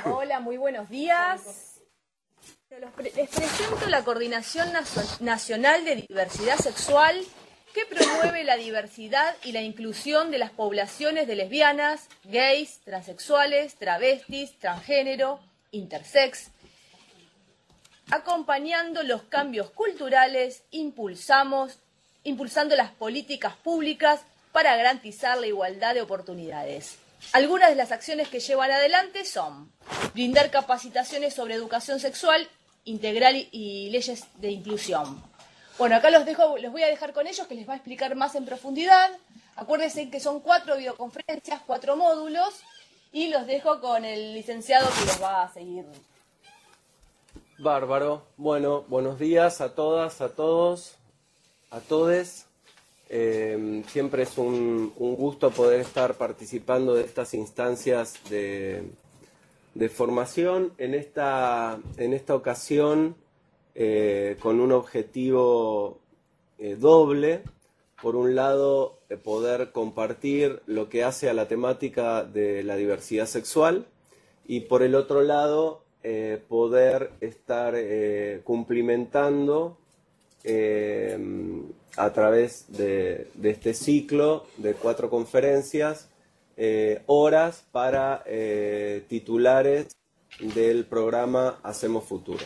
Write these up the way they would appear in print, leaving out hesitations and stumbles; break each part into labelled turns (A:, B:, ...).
A: Hola, muy buenos días. Les presento la Coordinación Nacional de Diversidad Sexual, que promueve la diversidad y la inclusión de las poblaciones de lesbianas, gays, transexuales, travestis, transgénero, intersex, acompañando los cambios culturales, impulsando las políticas públicas para garantizar la igualdad de oportunidades. Algunas de las acciones que llevan adelante son brindar capacitaciones sobre educación sexual integral y leyes de inclusión. Bueno, acá los voy a dejar con ellos, que les va a explicar más en profundidad. Acuérdense que son 4 videoconferencias, 4 módulos, y los dejo con el licenciado que los va a seguir.
B: Bárbaro. Bueno, buenos días a todas, a todos, a todes. Siempre es un gusto poder estar participando de estas instancias de formación. En esta ocasión, con un objetivo doble. Por un lado, poder compartir lo que hace a la temática de la diversidad sexual, y por el otro lado, poder estar cumplimentando a través de este ciclo de 4 conferencias, horas para titulares del programa Hacemos Futuro.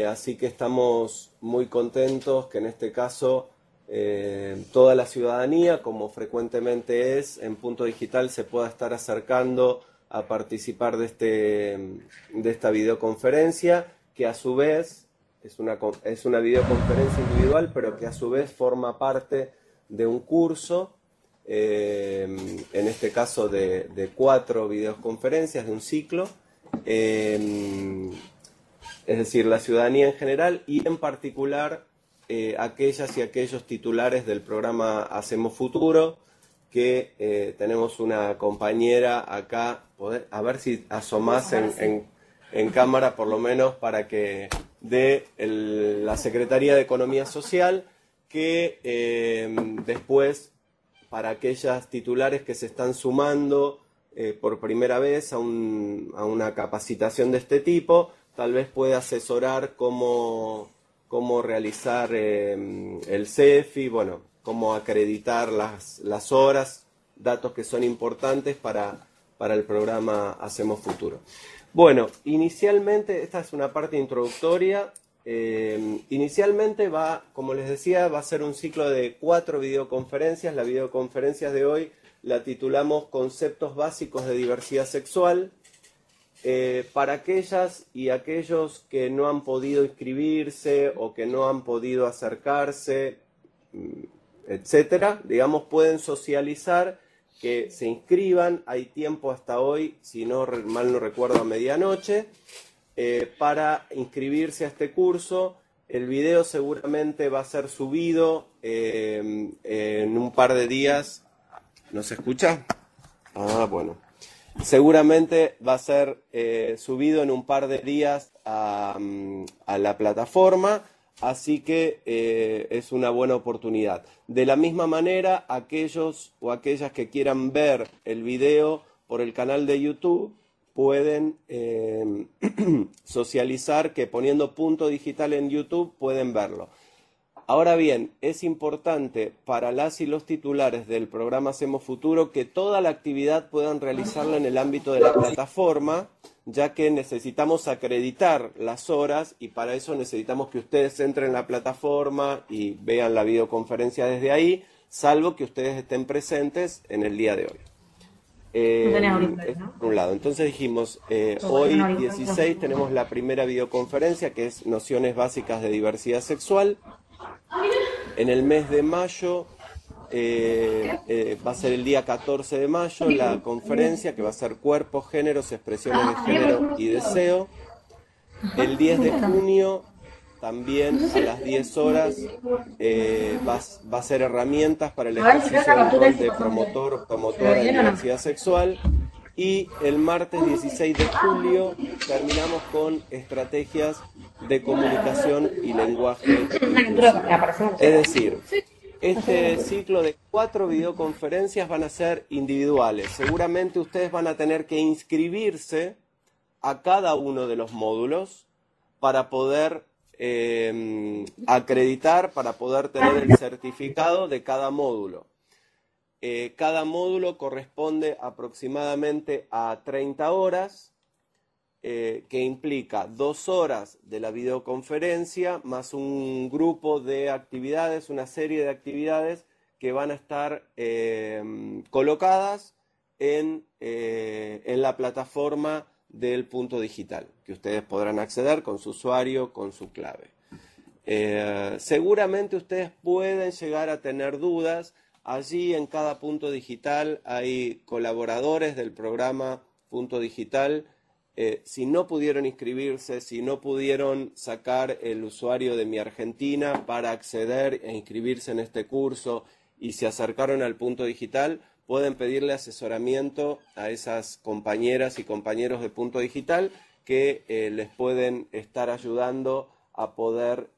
B: Así que estamos muy contentos que en este caso toda la ciudadanía, como frecuentemente es en Punto Digital, se pueda estar acercando a participar de esta videoconferencia, que a su vez es una videoconferencia individual, pero que a su vez forma parte de un curso, en este caso de 4 videoconferencias, de un ciclo, es decir, la ciudadanía en general y en particular aquellas y aquellos titulares del programa Hacemos Futuro, que tenemos una compañera acá, a ver si asomás en cámara por lo menos, para que de la Secretaría de Economía Social, que después, para aquellas titulares que se están sumando por primera vez a una capacitación de este tipo, tal vez pueda asesorar cómo realizar el CEFI, bueno, cómo acreditar las horas, datos que son importantes para el programa Hacemos Futuro. Bueno, inicialmente, esta es una parte introductoria. Inicialmente como les decía, va a ser un ciclo de 4 videoconferencias. La videoconferencia de hoy la titulamos Conceptos Básicos de Diversidad Sexual. Para aquellas y aquellos que no han podido inscribirse o que no han podido acercarse, etcétera, digamos, pueden socializar, que se inscriban. Hay tiempo hasta hoy, si mal no recuerdo, a medianoche, para inscribirse a este curso. El video seguramente va a ser subido en un par de días. ¿No se escucha? Ah, bueno. Seguramente va a ser subido en un par de días a la plataforma, así que es una buena oportunidad. De la misma manera, aquellos o aquellas que quieran ver el video por el canal de YouTube pueden socializar, que poniendo Punto Digital en YouTube pueden verlo. Ahora bien, es importante para las y los titulares del programa Hacemos Futuro que toda la actividad puedan realizarla en el ámbito de la plataforma, ya que necesitamos acreditar las horas y para eso necesitamos que ustedes entren en la plataforma y vean la videoconferencia desde ahí, salvo que ustedes estén presentes en el día de hoy. Por un lado, entonces dijimos, hoy 16 tenemos la primera videoconferencia, que es Nociones Básicas de Diversidad Sexual. En el mes de mayo, va a ser el día 14 de mayo, la conferencia, que va a ser Cuerpos, Géneros, Expresiones de Género y Deseo. El 10 de junio, también a las 10 horas, va a ser Herramientas para el ejercicio del rol de promotor o promotora de diversidad sexual. Y el martes 16 de julio terminamos con Estrategias de Comunicación y Lenguaje Inclusivo. Es decir, Este ciclo de 4 videoconferencias van a ser individuales. Seguramente ustedes van a tener que inscribirse a cada uno de los módulos para poder acreditar, para poder tener el certificado de cada módulo. Cada módulo corresponde aproximadamente a 30 horas, que implica 2 horas de la videoconferencia más un grupo de actividades, una serie de actividades que van a estar colocadas en la plataforma del punto digital, que ustedes podrán acceder con su usuario, con su clave. Seguramente ustedes pueden llegar a tener dudas. Allí en cada punto digital hay colaboradores del programa Punto Digital. Si no pudieron inscribirse, si no pudieron sacar el usuario de Mi Argentina para acceder e inscribirse en este curso y se acercaron al punto digital, pueden pedirle asesoramiento a esas compañeras y compañeros de Punto Digital que les pueden estar ayudando a poder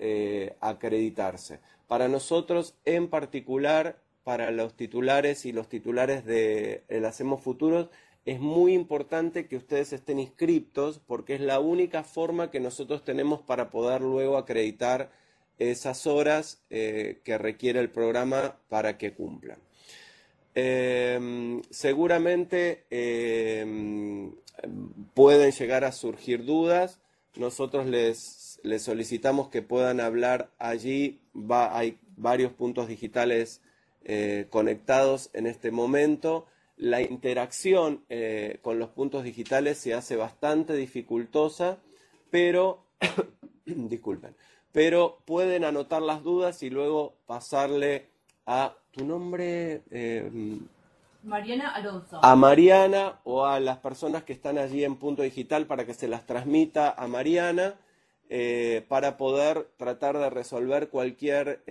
B: acreditarse. Para nosotros, en particular, para los titulares y los titulares de el Hacemos Futuros, es muy importante que ustedes estén inscriptos porque es la única forma que nosotros tenemos para poder luego acreditar esas horas que requiere el programa para que cumplan. Seguramente pueden llegar a surgir dudas. Nosotros les solicitamos que puedan hablar allí. Hay varios puntos digitales conectados en este momento. La interacción con los puntos digitales se hace bastante dificultosa, pero disculpen, pero pueden anotar las dudas y luego pasarle a tu nombre,
A: Mariana Alonso.
B: a Mariana o a las personas que están allí en Punto Digital para que se las transmita a Mariana, para poder tratar de resolver cualquier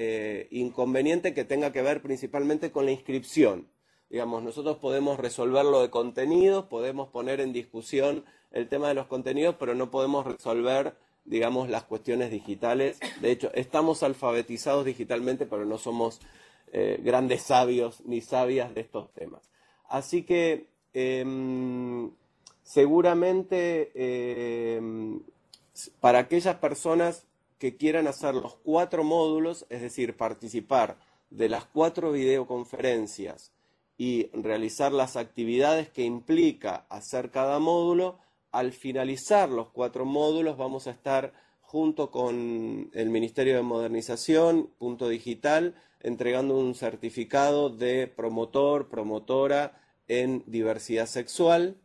B: inconveniente que tenga que ver principalmente con la inscripción. Digamos, nosotros podemos resolverlo de contenidos, podemos poner en discusión el tema de los contenidos, pero no podemos resolver, digamos, las cuestiones digitales. De hecho, estamos alfabetizados digitalmente, pero no somos grandes sabios ni sabias de estos temas. Así que seguramente para aquellas personas que quieran hacer los 4 módulos, es decir, participar de las 4 videoconferencias y realizar las actividades que implica hacer cada módulo, al finalizar los 4 módulos vamos a estar junto con el Ministerio de Modernización, Punto Digital, entregando un certificado de promotor, promotora en diversidad sexual.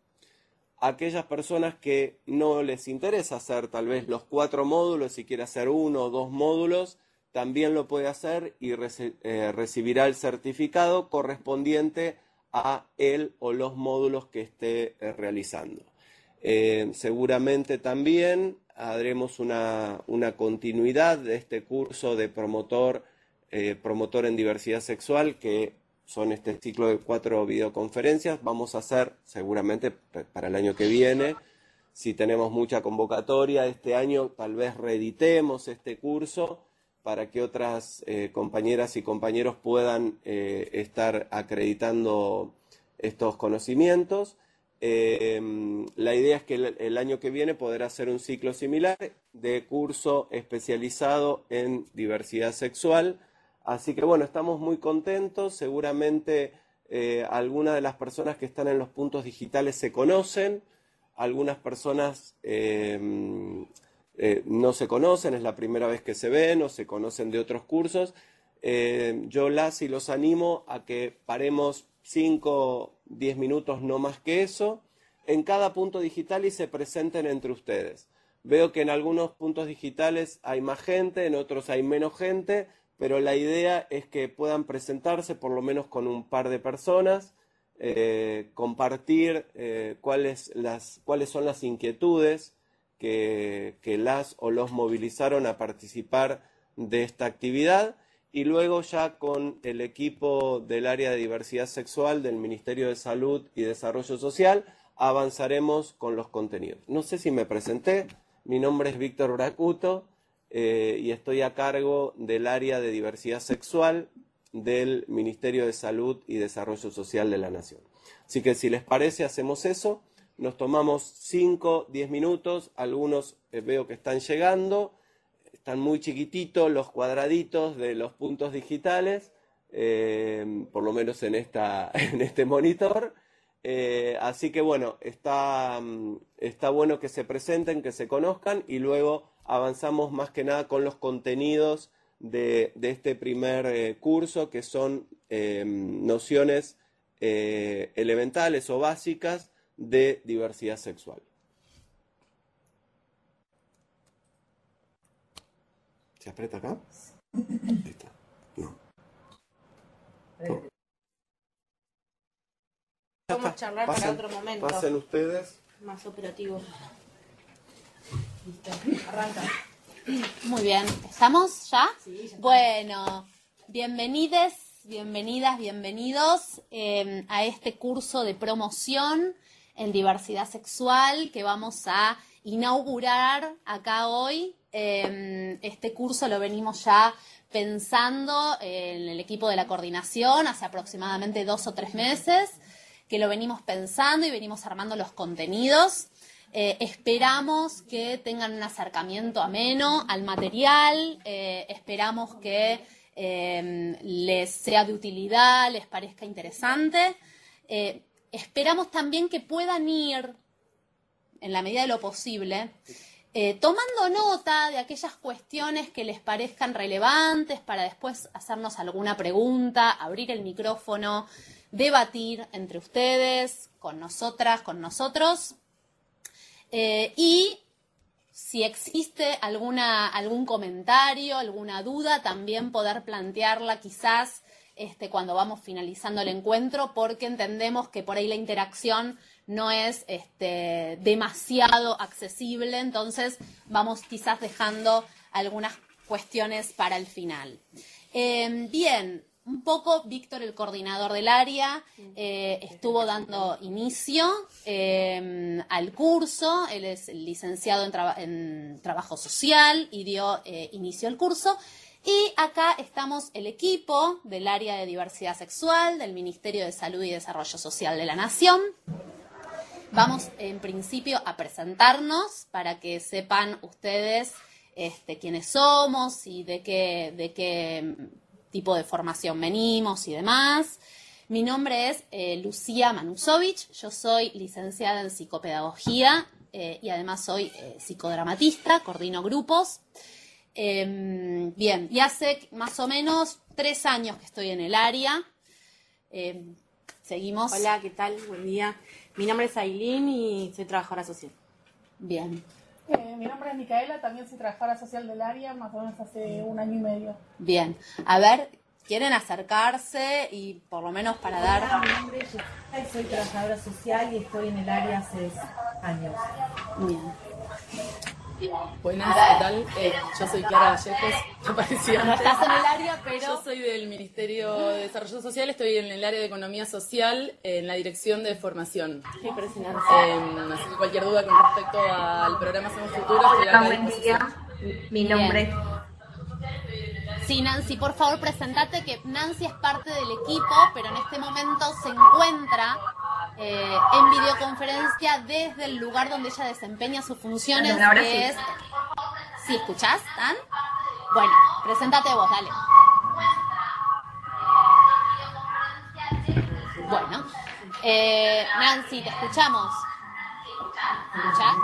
B: Aquellas personas que no les interesa hacer tal vez los 4 módulos, si quiere hacer 1 o 2 módulos, también lo puede hacer y recibirá el certificado correspondiente a él o los módulos que esté realizando. Seguramente también haremos una continuidad de este curso de promotor en diversidad sexual, que son este ciclo de 4 videoconferencias. Vamos a hacer seguramente para el año que viene, si tenemos mucha convocatoria este año, tal vez reeditemos este curso para que otras compañeras y compañeros puedan estar acreditando estos conocimientos. La idea es que el año que viene poder hacer un ciclo similar de curso especializado en diversidad sexual. Así que bueno, estamos muy contentos. Seguramente algunas de las personas que están en los puntos digitales se conocen, algunas personas no se conocen, es la primera vez que se ven o se conocen de otros cursos. Yo y los animo a que paremos 5, 10 minutos, no más que eso, en cada punto digital y se presenten entre ustedes. Veo que en algunos puntos digitales hay más gente, en otros hay menos gente, pero la idea es que puedan presentarse por lo menos con un par de personas, compartir cuáles son las inquietudes que las o los movilizaron a participar de esta actividad, y luego ya con el equipo del área de diversidad sexual del Ministerio de Salud y Desarrollo Social avanzaremos con los contenidos. No sé si me presenté, mi nombre es Víctor Bracuto y estoy a cargo del área de diversidad sexual. del Ministerio de Salud y Desarrollo Social de la Nación. Así que si les parece, hacemos eso. Nos tomamos 5, 10 minutos. Algunos veo que están llegando. Están muy chiquititos los cuadraditos de los puntos digitales, por lo menos en este monitor. Así que bueno, está bueno que se presenten, que se conozcan y luego avanzamos más que nada con los contenidos de este primer curso, que son nociones elementales o básicas de diversidad sexual. ¿Se aprieta acá? Ahí está. No.
C: Vamos a charlar para otro momento.
B: Pasen ustedes.
C: Más operativo. Listo, arranca.
D: Muy bien, ¿estamos ya?
C: Sí, ya está.
D: Bueno, bienvenidos a este curso de promoción en diversidad sexual que vamos a inaugurar acá hoy. Este curso lo venimos ya pensando en el equipo de la coordinación hace aproximadamente 2 o 3 meses, que lo venimos pensando y venimos armando los contenidos. Esperamos que tengan un acercamiento ameno al material, esperamos que les sea de utilidad, les parezca interesante. Esperamos también que puedan ir, en la medida de lo posible, tomando nota de aquellas cuestiones que les parezcan relevantes para después hacernos alguna pregunta, abrir el micrófono, debatir entre ustedes, con nosotras, con nosotros. Y si existe algún comentario, alguna duda, también poder plantearla quizás cuando vamos finalizando el encuentro, porque entendemos que por ahí la interacción no es demasiado accesible, entonces vamos quizás dejando algunas cuestiones para el final. Bien, un poco Víctor, el coordinador del área, estuvo dando inicio al curso. Él es licenciado en Trabajo Social y dio inicio al curso. Y acá estamos el equipo del área de diversidad sexual del Ministerio de Salud y Desarrollo Social de la Nación. Vamos en principio a presentarnos para que sepan ustedes quiénes somos y de qué tipo de formación venimos y demás. Mi nombre es Lucía Manusovich, yo soy licenciada en psicopedagogía y además soy psicodramatista, coordino grupos. Bien, y hace más o menos 3 años que estoy en el área. Seguimos.
C: Hola, ¿qué tal? Buen día. Mi nombre es Ailín y soy trabajadora social.
D: Bien.
E: Mi nombre es Micaela, también soy trabajadora social del área, más o menos hace 1 año y medio.
D: Bien. A ver, ¿quieren acercarse y por lo menos para dar...
F: Hola, mi nombre es Yesenia, soy trabajadora social y estoy en el área hace 6 años.
D: Bien.
G: Buenas, ¿qué tal? Yo soy Clara Vallejos, que apareció
D: No
G: antes.
D: estás en el área, pero...
G: Yo soy del Ministerio de Desarrollo Social, estoy en el área de Economía Social, en la Dirección de Formación.
C: Qué impresionante.
G: Así que cualquier duda con respecto al programa Hacemos Futuro, estoy acá a
F: Buen
G: disposición.
F: día, mi nombre
D: Sí, Nancy, por favor, presentate, que Nancy es parte del equipo, pero en este momento se encuentra en videoconferencia desde el lugar donde ella desempeña sus funciones,
F: Bueno, ahora
D: que
F: sí.
D: es... ¿Sí escuchás, Dan? Bueno, presentate vos, dale. Bueno, Nancy, te escuchamos. ¿Escuchás?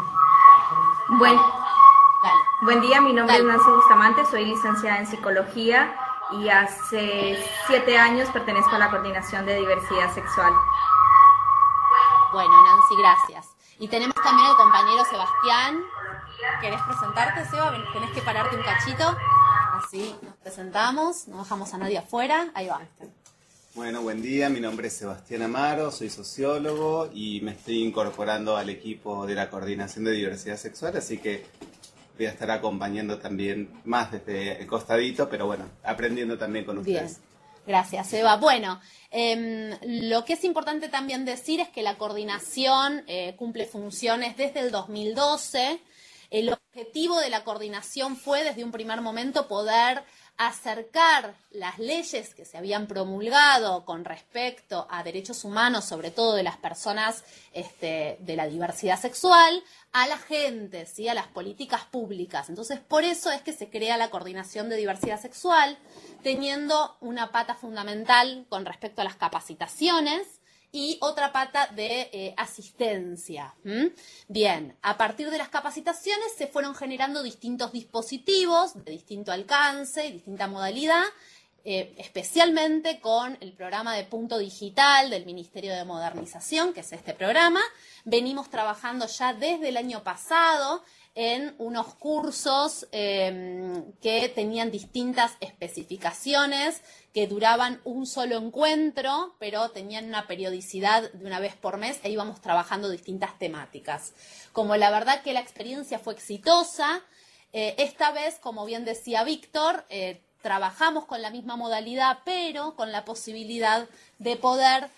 D: Dale.
F: Buen día, mi nombre
D: Dale.
F: es Nancy Bustamante, soy licenciada en psicología y hace 7 años pertenezco a la coordinación de diversidad sexual.
D: Bueno, Nancy, gracias. Y tenemos también al compañero Sebastián. ¿Querés presentarte, Seba? Tenés que pararte un cachito. Así nos presentamos, no dejamos a nadie afuera. Ahí va.
H: Bueno, buen día, mi nombre es Sebastián Amaro, soy sociólogo y me estoy incorporando al equipo de la Coordinación de Diversidad Sexual, así que voy a estar acompañando también más desde el costadito, pero bueno, aprendiendo también con
D: Bien.
H: ustedes.
D: Gracias, Eva. Bueno, lo que es importante también decir es que la coordinación cumple funciones desde el 2012. El objetivo de la coordinación fue, desde un primer momento, poder acercar las leyes que se habían promulgado con respecto a derechos humanos, sobre todo de las personas de la diversidad sexual, a la gente, ¿sí? A las políticas públicas. Entonces, por eso es que se crea la Coordinación de Diversidad Sexual, teniendo una pata fundamental con respecto a las capacitaciones y otra pata de asistencia. Bien, a partir de las capacitaciones se fueron generando distintos dispositivos de distinto alcance y distinta modalidad, especialmente con el programa de Punto Digital del Ministerio de Modernización, que es este programa. Venimos trabajando ya desde el año pasado en unos cursos que tenían distintas especificaciones, que duraban un solo encuentro, pero tenían una periodicidad de una vez por mes e íbamos trabajando distintas temáticas. Como la verdad que la experiencia fue exitosa, esta vez, como bien decía Víctor, trabajamos con la misma modalidad, pero con la posibilidad de poder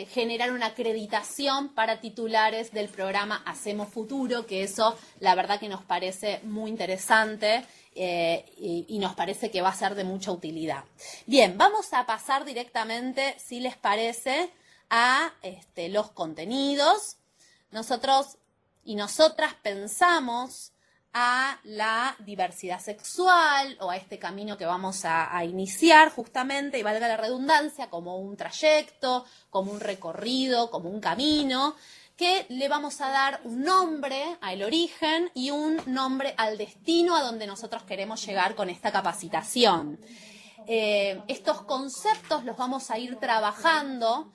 D: generar una acreditación para titulares del programa Hacemos Futuro, que eso la verdad que nos parece muy interesante y nos parece que va a ser de mucha utilidad. Bien, vamos a pasar directamente, si les parece, a los contenidos. Nosotros y nosotras pensamos a la diversidad sexual o a este camino que vamos a iniciar justamente, y valga la redundancia, como un trayecto, como un recorrido, como un camino, que le vamos a dar un nombre al origen y un nombre al destino a donde nosotros queremos llegar con esta capacitación. Estos conceptos los vamos a ir trabajando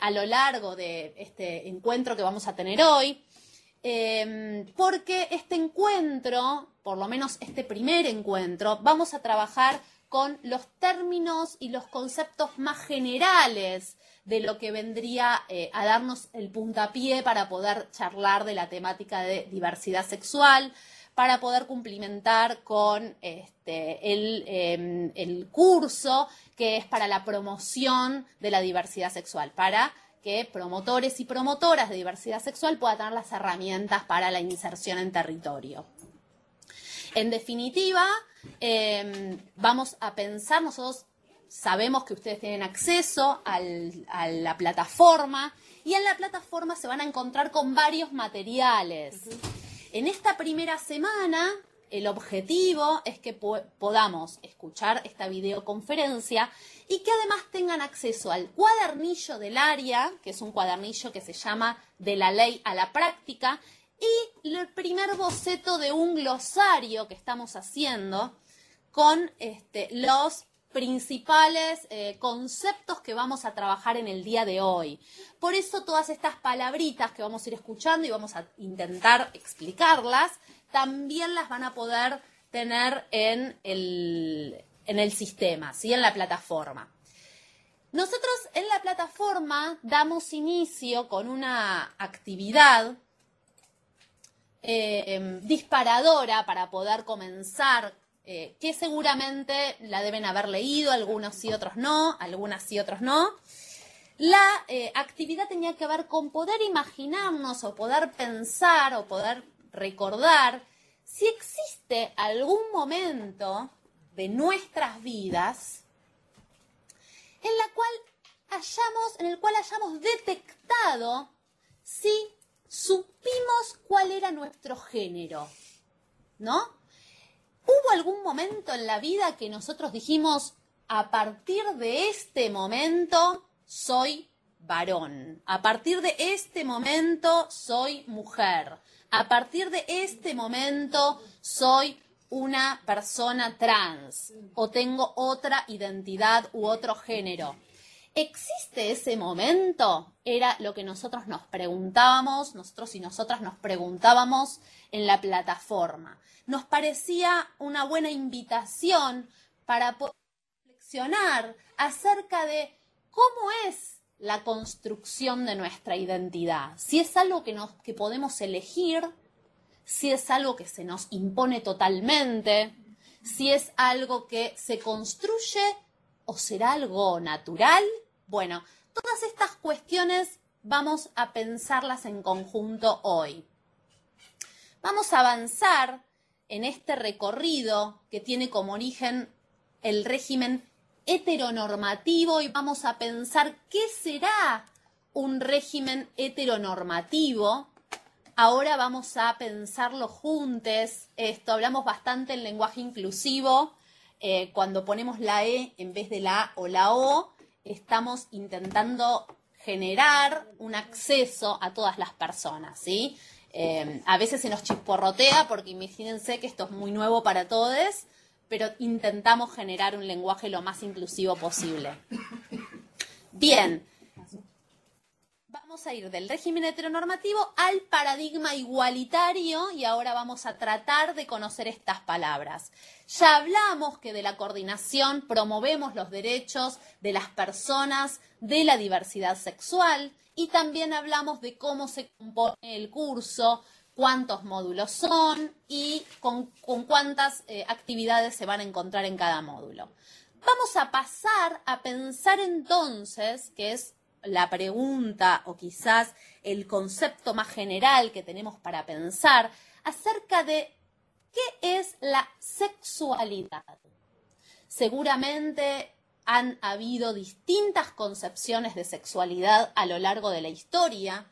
D: a lo largo de este encuentro que vamos a tener hoy, porque este encuentro, por lo menos este primer encuentro, vamos a trabajar con los términos y los conceptos más generales de lo que vendría a darnos el puntapié para poder charlar de la temática de diversidad sexual, para poder cumplimentar con el curso que es para la promoción de la diversidad sexual, para que promotores y promotoras de diversidad sexual puedan tener las herramientas para la inserción en territorio. En definitiva, vamos a pensar, nosotros sabemos que ustedes tienen acceso a la plataforma y en la plataforma se van a encontrar con varios materiales. En esta primera semana, el objetivo es que podamos escuchar esta videoconferencia y que además tengan acceso al cuadernillo del área, que es un cuadernillo que se llama De la Ley a la Práctica, y el primer boceto de un glosario que estamos haciendo con los principales conceptos que vamos a trabajar en el día de hoy. Por eso todas estas palabritas que vamos a ir escuchando y vamos a intentar explicarlas, también las van a poder tener en el sistema, ¿sí? En la plataforma. Nosotros en la plataforma damos inicio con una actividad disparadora para poder comenzar, que seguramente la deben haber leído, algunos sí, otros no, algunas sí, otros no. La actividad tenía que ver con poder imaginarnos o poder pensar o poder recordar si existe algún momento de nuestras vidas en el cual hayamos detectado si supimos cuál era nuestro género, ¿no? ¿Hubo algún momento en la vida que nosotros dijimos, a partir de este momento soy varón, a partir de este momento soy mujer, a partir de este momento soy una persona trans o tengo otra identidad u otro género? ¿Existe ese momento? Era lo que nosotros nos preguntábamos, nosotros y nosotras nos preguntábamos en la plataforma. Nos parecía una buena invitación para poder reflexionar acerca de cómo es la construcción de nuestra identidad. Si es algo que podemos elegir, si es algo que se nos impone totalmente, si es algo que se construye o será algo natural. Bueno, todas estas cuestiones vamos a pensarlas en conjunto hoy. Vamos a avanzar en este recorrido que tiene como origen el régimen heteronormativo y vamos a pensar qué será un régimen heteronormativo. Ahora vamos a pensarlo juntos. Hablamos bastante en lenguaje inclusivo. Cuando ponemos la E en vez de la A o la O, estamos intentando generar un acceso a todas las personas, ¿sí? A veces se nos chisporrotea porque imagínense que esto es muy nuevo para todos, pero intentamos generar un lenguaje lo más inclusivo posible. Bien, vamos a ir del régimen heteronormativo al paradigma igualitario y ahora vamos a tratar de conocer estas palabras. Ya hablamos que de la coordinación promovemos los derechos de las personas de la diversidad sexual y también hablamos de cómo se compone el curso, cuántos módulos son y con cuántas actividades se van a encontrar en cada módulo. Vamos a pasar a pensar entonces, que es la pregunta o quizás el concepto más general que tenemos para pensar acerca de qué es la sexualidad. Seguramente han habido distintas concepciones de sexualidad a lo largo de la historia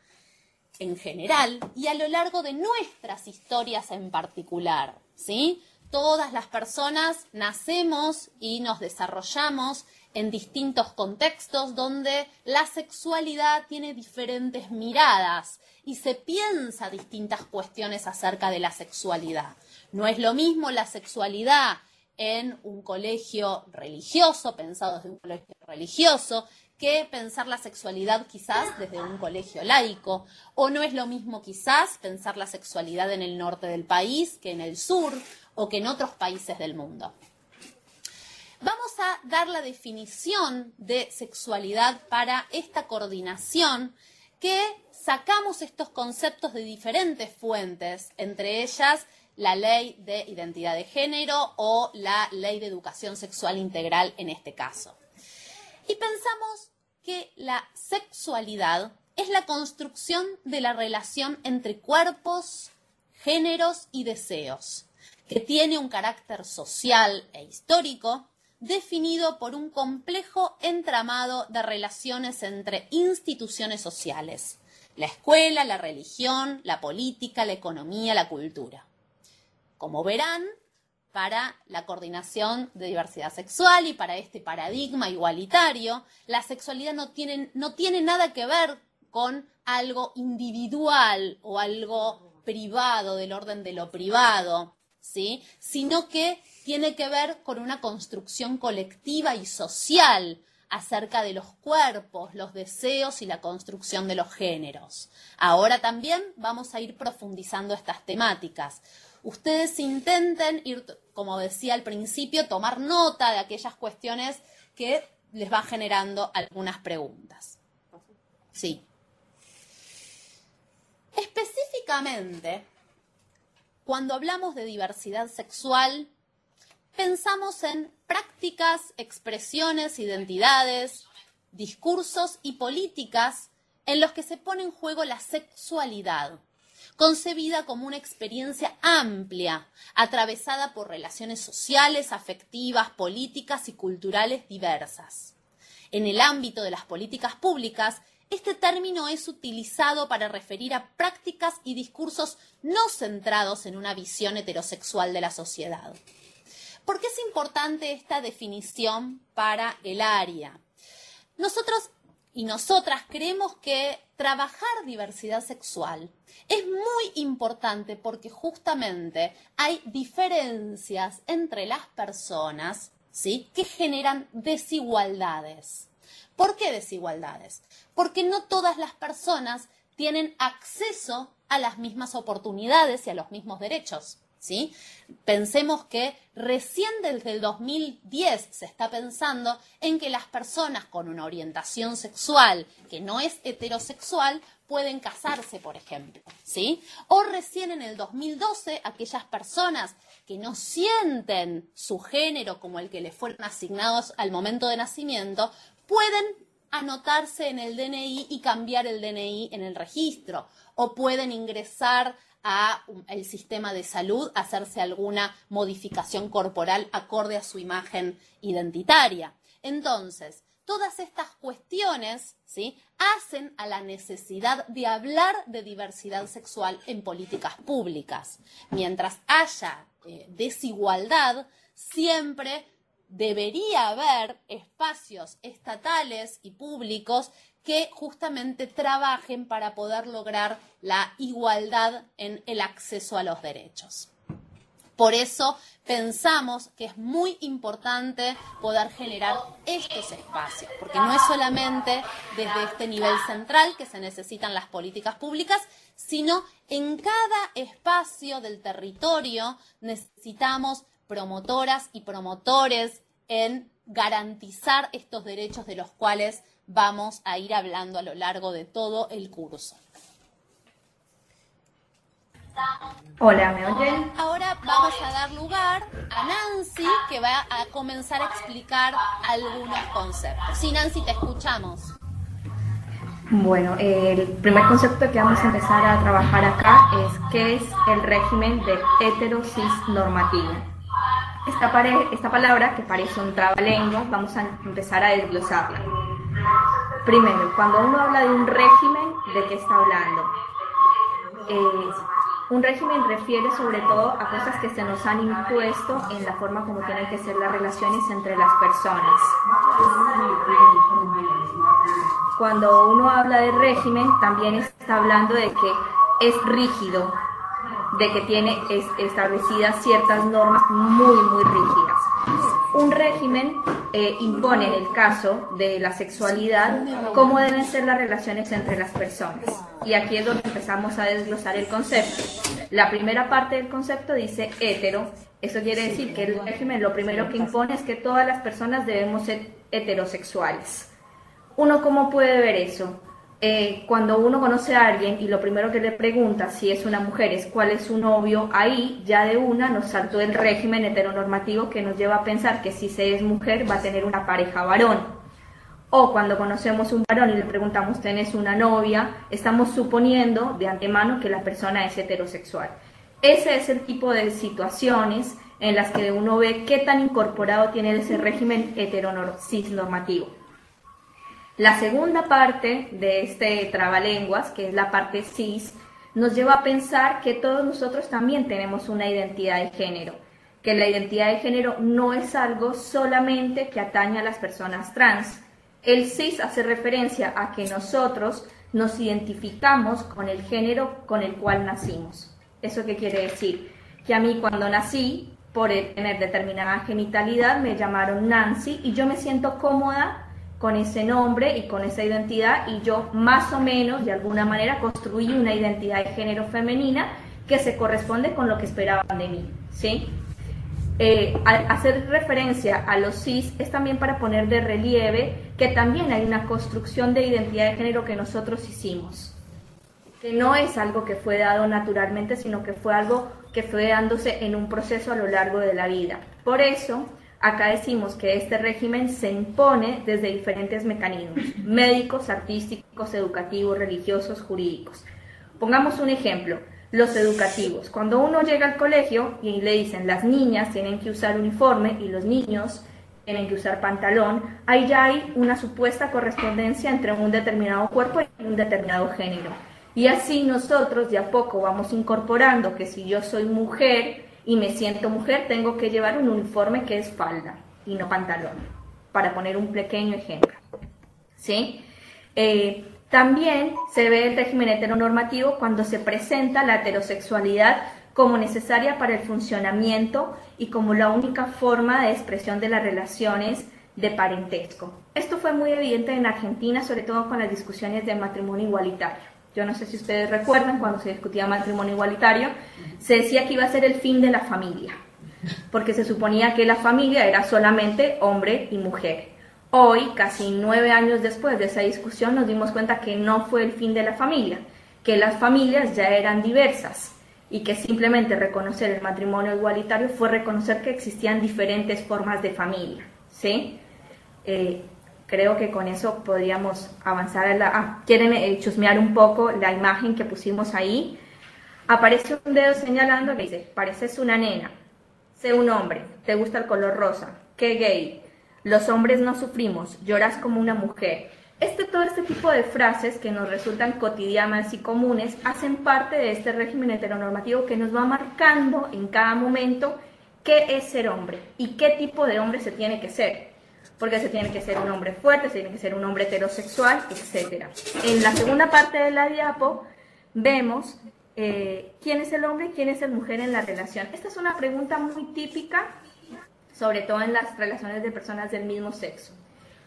D: en general y a lo largo de nuestras historias en particular, ¿sí? Todas las personas nacemos y nos desarrollamos en distintos contextos donde la sexualidad tiene diferentes miradas y se piensa distintas cuestiones acerca de la sexualidad. No es lo mismo la sexualidad en un colegio religioso, pensado desde un colegio religioso, que pensar la sexualidad quizás desde un colegio laico, o no es lo mismo quizás pensar la sexualidad en el norte del país que en el sur o que en otros países del mundo. Vamos a dar la definición de sexualidad para esta coordinación que sacamos estos conceptos de diferentes fuentes, entre ellas la Ley de Identidad de Género o la Ley de Educación Sexual Integral en este caso. Y pensamos que la sexualidad es la construcción de la relación entre cuerpos, géneros y deseos, que tiene un carácter social e histórico, definido por un complejo entramado de relaciones entre instituciones sociales, la escuela, la religión, la política, la economía, la cultura. Como verán, para la coordinación de diversidad sexual y para este paradigma igualitario, la sexualidad no tiene nada que ver con algo individual o algo privado, del orden de lo privado, ¿sí? Sino que tiene que ver con una construcción colectiva y social acerca de los cuerpos, los deseos y la construcción de los géneros. Ahora también vamos a ir profundizando estas temáticas. Ustedes intenten ir, como decía al principio, tomar nota de aquellas cuestiones que les van generando algunas preguntas. Sí. Específicamente, cuando hablamos de diversidad sexual, pensamos en prácticas, expresiones, identidades, discursos y políticas en los que se pone en juego la sexualidad, concebida como una experiencia amplia, atravesada por relaciones sociales, afectivas, políticas y culturales diversas. En el ámbito de las políticas públicas, este término es utilizado para referir a prácticas y discursos no centrados en una visión heterosexual de la sociedad. ¿Por qué es importante esta definición para el área? Nosotros y nosotras creemos que trabajar diversidad sexual es muy importante porque justamente hay diferencias entre las personas, ¿sí?, que generan desigualdades. ¿Por qué desigualdades? Porque no todas las personas tienen acceso a las mismas oportunidades y a los mismos derechos, ¿sí? Pensemos que recién desde el 2010 se está pensando en que las personas con una orientación sexual que no es heterosexual pueden casarse, por ejemplo, ¿sí? O recién en el 2012 aquellas personas que no sienten su género como el que les fueron asignados al momento de nacimiento pueden anotarse en el DNI y cambiar el DNI en el registro, o pueden ingresar al sistema de salud, hacerse alguna modificación corporal acorde a su imagen identitaria. Entonces, todas estas cuestiones, ¿sí?, hacen a la necesidad de hablar de diversidad sexual en políticas públicas. Mientras haya desigualdad, siempre debería haber espacios estatales y públicos que justamente trabajen para poder lograr la igualdad en el acceso a los derechos. Por eso pensamos que es muy importante poder generar estos espacios, porque no es solamente desde este nivel central que se necesitan las políticas públicas, sino en cada espacio del territorio necesitamos promotoras y promotores en garantizar estos derechos de los cuales vamos a ir hablando a lo largo de todo el curso.
F: Hola, ¿me oyen?
D: Ahora vamos a dar lugar a Nancy, que va a comenzar a explicar algunos conceptos. Sí, Nancy, te escuchamos.
F: Bueno, el primer concepto que vamos a empezar a trabajar acá es qué es el régimen de hetero-cis normativo. Esta palabra, que parece un trabalengua, vamos a empezar a desglosarla. Primero, cuando uno habla de un régimen, ¿de qué está hablando? Un régimen refiere sobre todo a cosas que se nos han impuesto en la forma como tienen que ser las relaciones entre las personas. Cuando uno habla de régimen, también está hablando de que es rígido, de que tiene establecidas ciertas normas muy rígidas. Un régimen impone, en el caso de la sexualidad, cómo deben ser las relaciones entre las personas. Y aquí es donde empezamos a desglosar el concepto. La primera parte del concepto dice hetero. Eso quiere decir que el régimen lo primero que impone es que todas las personas debemos ser heterosexuales. ¿Uno cómo puede ver eso? Cuando uno conoce a alguien y lo primero que le pregunta si es una mujer es cuál es su novio, ahí ya de una nos saltó el régimen heteronormativo que nos lleva a pensar que si se es mujer va a tener una pareja varón. O cuando conocemos un varón y le preguntamos ¿tenés una novia?, estamos suponiendo de antemano que la persona es heterosexual. Ese es el tipo de situaciones en las que uno ve qué tan incorporado tiene ese régimen cis normativo. La segunda parte de este trabalenguas, que es la parte cis, nos lleva a pensar que todos nosotros también tenemos una identidad de género, que la identidad de género no es algo solamente que atañe a las personas trans. El cis hace referencia a que nosotros nos identificamos con el género con el cual nacimos. ¿Eso qué quiere decir? Que a mí cuando nací, por tener determinada genitalidad, me llamaron Nancy y yo me siento cómoda con ese nombre y con esa identidad, y yo más o menos, de alguna manera, construí una identidad de género femenina que se corresponde con lo que esperaban de mí, ¿sí? Al hacer referencia a los cis es también para poner de relieve que también hay una construcción de identidad de género que nosotros hicimos, que no es algo que fue dado naturalmente, sino que fue algo que fue dándose en un proceso a lo largo de la vida. Por eso, acá decimos que este régimen se impone desde diferentes mecanismos: médicos, artísticos, educativos, religiosos, jurídicos. Pongamos un ejemplo, los educativos. Cuando uno llega al colegio y le dicen las niñas tienen que usar uniforme y los niños tienen que usar pantalón, ahí ya hay una supuesta correspondencia entre un determinado cuerpo y un determinado género. Y así nosotros de a poco vamos incorporando que si yo soy mujer y me siento mujer, tengo que llevar un uniforme que es falda y no pantalón, para poner un pequeño ejemplo, ¿sí? También se ve el régimen heteronormativo cuando se presenta la heterosexualidad como necesaria para el funcionamiento y como la única forma de expresión de las relaciones de parentesco. Esto fue muy evidente en Argentina, sobre todo con las discusiones del matrimonio igualitario. Yo no sé si ustedes recuerdan, cuando se discutía matrimonio igualitario, se decía que iba a ser el fin de la familia, porque se suponía que la familia era solamente hombre y mujer. Hoy, casi 9 años después de esa discusión, nos dimos cuenta que no fue el fin de la familia, que las familias ya eran diversas y que simplemente reconocer el matrimonio igualitario fue reconocer que existían diferentes formas de familia, ¿sí? Creo que con eso podríamos avanzar a ¿quieren chusmear un poco la imagen que pusimos ahí? aparece un dedo señalando que dice, pareces una nena, sé un hombre, te gusta el color rosa, qué gay, los hombres no sufrimos, lloras como una mujer. Todo este tipo de frases que nos resultan cotidianas y comunes hacen parte de este régimen heteronormativo que nos va marcando en cada momento qué es ser hombre y qué tipo de hombre se tiene que ser. Porque se tiene que ser un hombre fuerte, se tiene que ser un hombre heterosexual, etc. En la segunda parte de la diapo vemos quién es el hombre y quién es la mujer en la relación. Esta es una pregunta muy típica, sobre todo en las relaciones de personas del mismo sexo.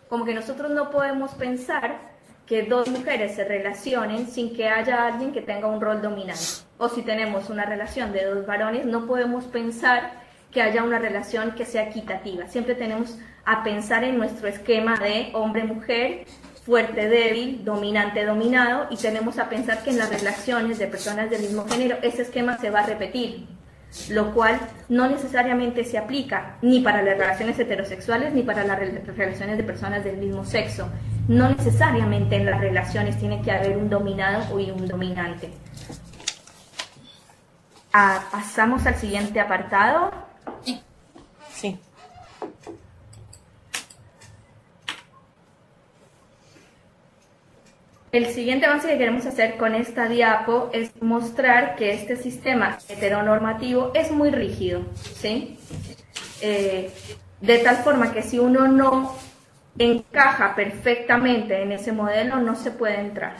F: Como que nosotros no podemos pensar que dos mujeres se relacionen sin que haya alguien que tenga un rol dominante. O si tenemos una relación de dos varones, no podemos pensar que haya una relación que sea equitativa. Siempre tenemos a pensar en nuestro esquema de hombre-mujer, fuerte-débil, dominante-dominado, y tenemos a pensar que en las relaciones de personas del mismo género ese esquema se va a repetir, lo cual no necesariamente se aplica ni para las relaciones heterosexuales ni para las relaciones de personas del mismo sexo. No necesariamente en las relaciones tiene que haber un dominado y un dominante. Pasamos al siguiente apartado.
C: Sí.
F: El siguiente avance que queremos hacer con esta diapo es mostrar que este sistema heteronormativo es muy rígido, ¿sí? De tal forma que si uno no encaja perfectamente en ese modelo, no se puede entrar.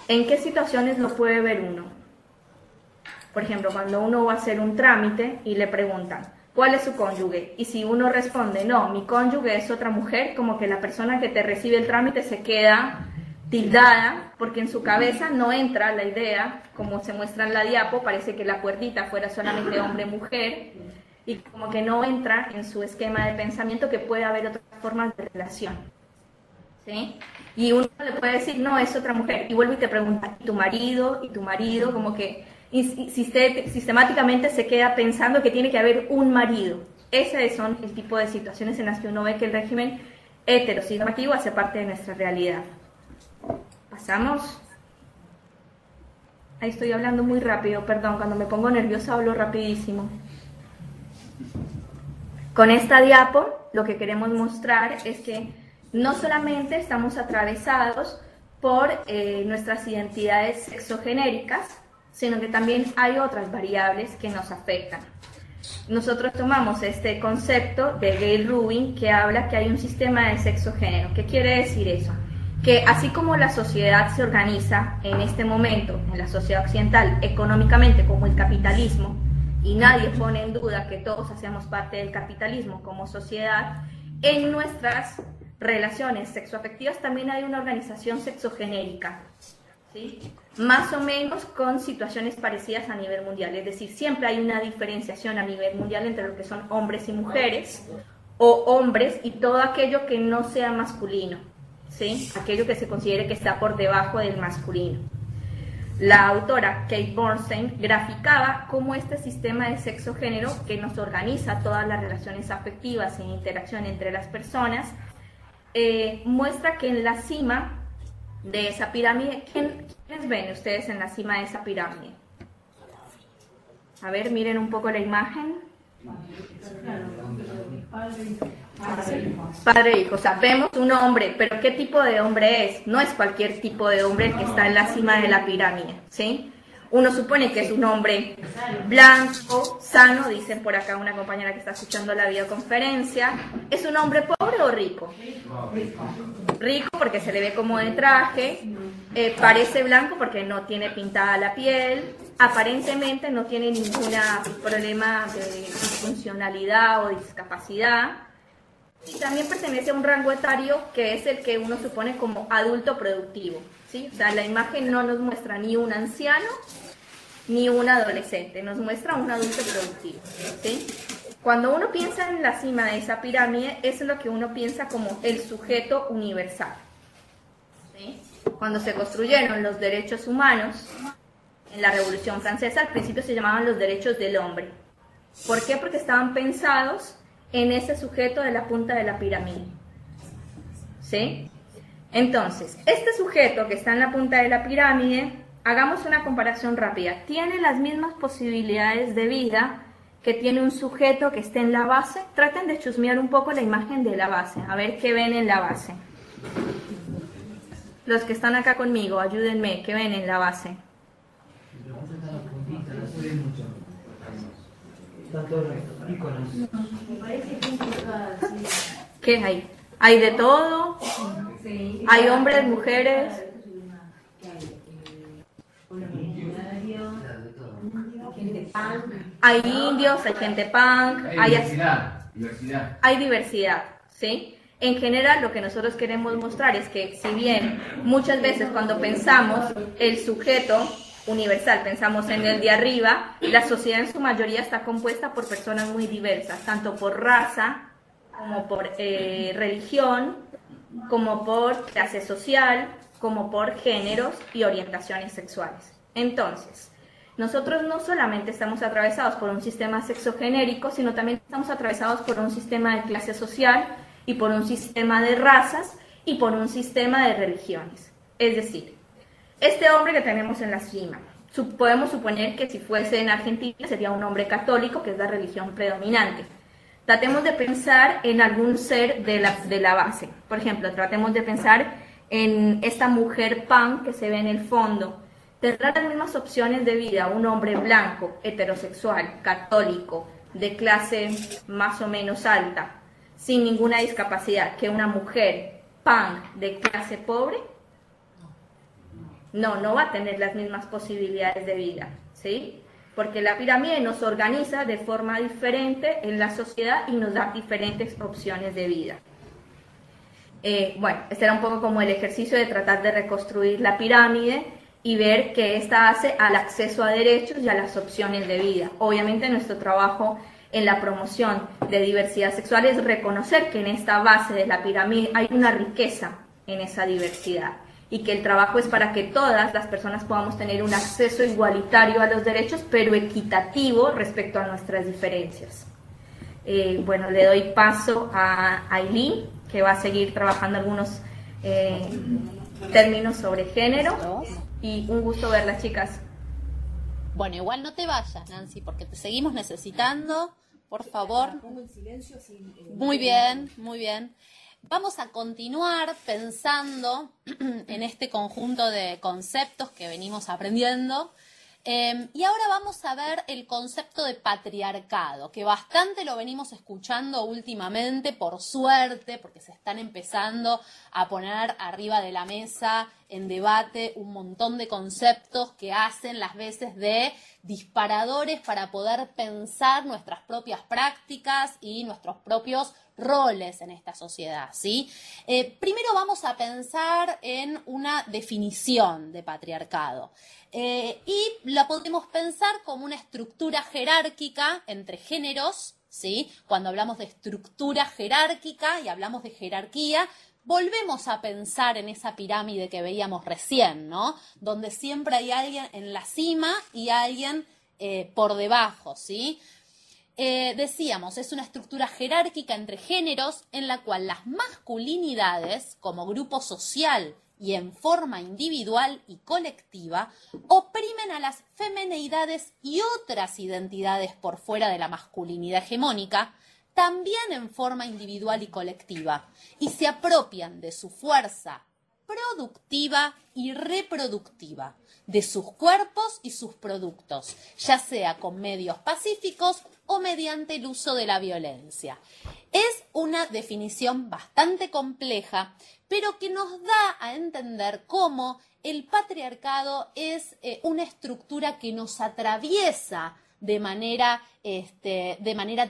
F: ¿En qué situaciones lo puede ver uno? Por ejemplo, cuando uno va a hacer un trámite y le preguntan, ¿cuál es su cónyuge? Y si uno responde, no, mi cónyuge es otra mujer, como que la persona que te recibe el trámite se queda tildada, porque en su cabeza no entra la idea, como se muestra en la diapo, parece que la puertita fuera solamente hombre-mujer, y como que no entra en su esquema de pensamiento que puede haber otras formas de relación. ¿Sí? Y uno le puede decir, no, es otra mujer, y vuelve y te pregunta, ¿y tu marido? ¿Y tu marido? Como que sistemáticamente se queda pensando que tiene que haber un marido. Esos son el tipo de situaciones en las que uno ve que el régimen heteronormativo hace parte de nuestra realidad. Pasamos. Ahí estoy hablando muy rápido, perdón, cuando me pongo nerviosa hablo rapidísimo. Con esta diapo lo que queremos mostrar es que no solamente estamos atravesados por nuestras identidades sexogenéricas, sino que también hay otras variables que nos afectan. Nosotros tomamos este concepto de Gail Rubin que habla que hay un sistema de sexo-género. ¿Qué quiere decir eso? Que así como la sociedad se organiza en este momento, en la sociedad occidental, económicamente como el capitalismo, y nadie pone en duda que todos hacemos parte del capitalismo como sociedad, en nuestras relaciones sexoafectivas también hay una organización sexogenérica, ¿sí? Más o menos con situaciones parecidas a nivel mundial, es decir, siempre hay una diferenciación a nivel mundial entre lo que son hombres y mujeres, o hombres y todo aquello que no sea masculino, ¿sí? Aquello que se considere que está por debajo del masculino. La autora Kate Bornstein graficaba cómo este sistema de sexo-género que nos organiza todas las relaciones afectivas e interacción entre las personas, muestra que en la cima de esa pirámide, ¿quiénes ven ustedes en la cima de esa pirámide? A ver, miren un poco la imagen. Padre e hijo, o sea, vemos un hombre, pero ¿qué tipo de hombre es? No es cualquier tipo de hombre el que está en la cima de la pirámide, ¿sí? Uno supone que es un hombre blanco, sano, dicen por acá una compañera que está escuchando la videoconferencia. ¿Es un hombre pobre o rico? Rico porque se le ve como de traje, parece blanco porque no tiene pintada la piel, aparentemente no tiene ningún problema de disfuncionalidad o discapacidad. Y también pertenece a un rango etario que es el que uno supone como adulto productivo, ¿sí? O sea, la imagen no nos muestra ni un anciano ni un adolescente, nos muestra un adulto productivo, ¿sí? Cuando uno piensa en la cima de esa pirámide, eso es lo que uno piensa como el sujeto universal, ¿sí? Cuando se construyeron los derechos humanos en la Revolución Francesa, al principio se llamaban los derechos del hombre. ¿Por qué? Porque estaban pensados en ese sujeto de la punta de la pirámide, ¿sí? Entonces, este sujeto que está en la punta de la pirámide hagamos una comparación rápida. Tiene las mismas posibilidades de vida que tiene un sujeto que esté en la base. Traten de chusmear un poco la imagen de la base, a ver qué ven en la base. Los que están acá conmigo, ayúdenme, ¿qué ven en la base? ¿Qué hay? Hay de todo, hay hombres, mujeres. Hay indios, hay gente punk, hay diversidad, ¿sí? En general, lo que nosotros queremos mostrar es que si bien muchas veces cuando pensamos el sujeto universal, pensamos en el de arriba, la sociedad en su mayoría está compuesta por personas muy diversas, tanto por raza, como por religión, como por clase social, como por géneros y orientaciones sexuales. Entonces, nosotros no solamente estamos atravesados por un sistema sexogenérico, sino también estamos atravesados por un sistema de clase social y por un sistema de razas y por un sistema de religiones. Es decir, este hombre que tenemos en la cima, podemos suponer que si fuese en Argentina sería un hombre católico, que es la religión predominante. Tratemos de pensar en algún ser de la base. Por ejemplo, tratemos de pensar en esta mujer pan que se ve en el fondo. Tendrá las mismas opciones de vida un hombre blanco, heterosexual, católico, de clase más o menos alta, sin ninguna discapacidad, que una mujer pan de clase pobre. No va a tener las mismas posibilidades de vida, ¿sí? Porque la pirámide nos organiza de forma diferente en la sociedad y nos da diferentes opciones de vida. Bueno, este era un poco como el ejercicio de tratar de reconstruir la pirámide y ver qué esta hace al acceso a derechos y a las opciones de vida. Obviamente nuestro trabajo en la promoción de diversidad sexual es reconocer que en esta base de la pirámide hay una riqueza en esa diversidad y que el trabajo es para que todas las personas podamos tener un acceso igualitario a los derechos, pero equitativo respecto a nuestras diferencias. Bueno, le doy paso a Aileen, que va a seguir trabajando algunos términos sobre género, y un gusto verlas, chicas.
D: Bueno, igual no te vayas, Nancy, porque te seguimos necesitando, por favor. Muy bien, muy bien. Vamos a continuar pensando en este conjunto de conceptos que venimos aprendiendo. Y ahora vamos a ver el concepto de patriarcado, que bastante lo venimos escuchando últimamente, por suerte, porque se están empezando a poner arriba de la mesa en debate un montón de conceptos que hacen las veces de disparadores para poder pensar nuestras propias prácticas y nuestros propios roles en esta sociedad, ¿sí? Primero vamos a pensar en una definición de patriarcado. Y la podemos pensar como una estructura jerárquica entre géneros, ¿sí? Cuando hablamos de estructura jerárquica y hablamos de jerarquía, volvemos a pensar en esa pirámide que veíamos recién, ¿no? Donde siempre hay alguien en la cima y alguien por debajo, ¿sí? Decíamos, es una estructura jerárquica entre géneros en la cual las masculinidades, como grupo social y en forma individual y colectiva, oprimen a las femineidades y otras identidades por fuera de la masculinidad hegemónica, también en forma individual y colectiva, y se apropian de su fuerza productiva y reproductiva, de sus cuerpos y sus productos, ya sea con medios pacíficos o mediante el uso de la violencia. Es una definición bastante compleja, pero que nos da a entender cómo el patriarcado es una estructura que nos atraviesa de manera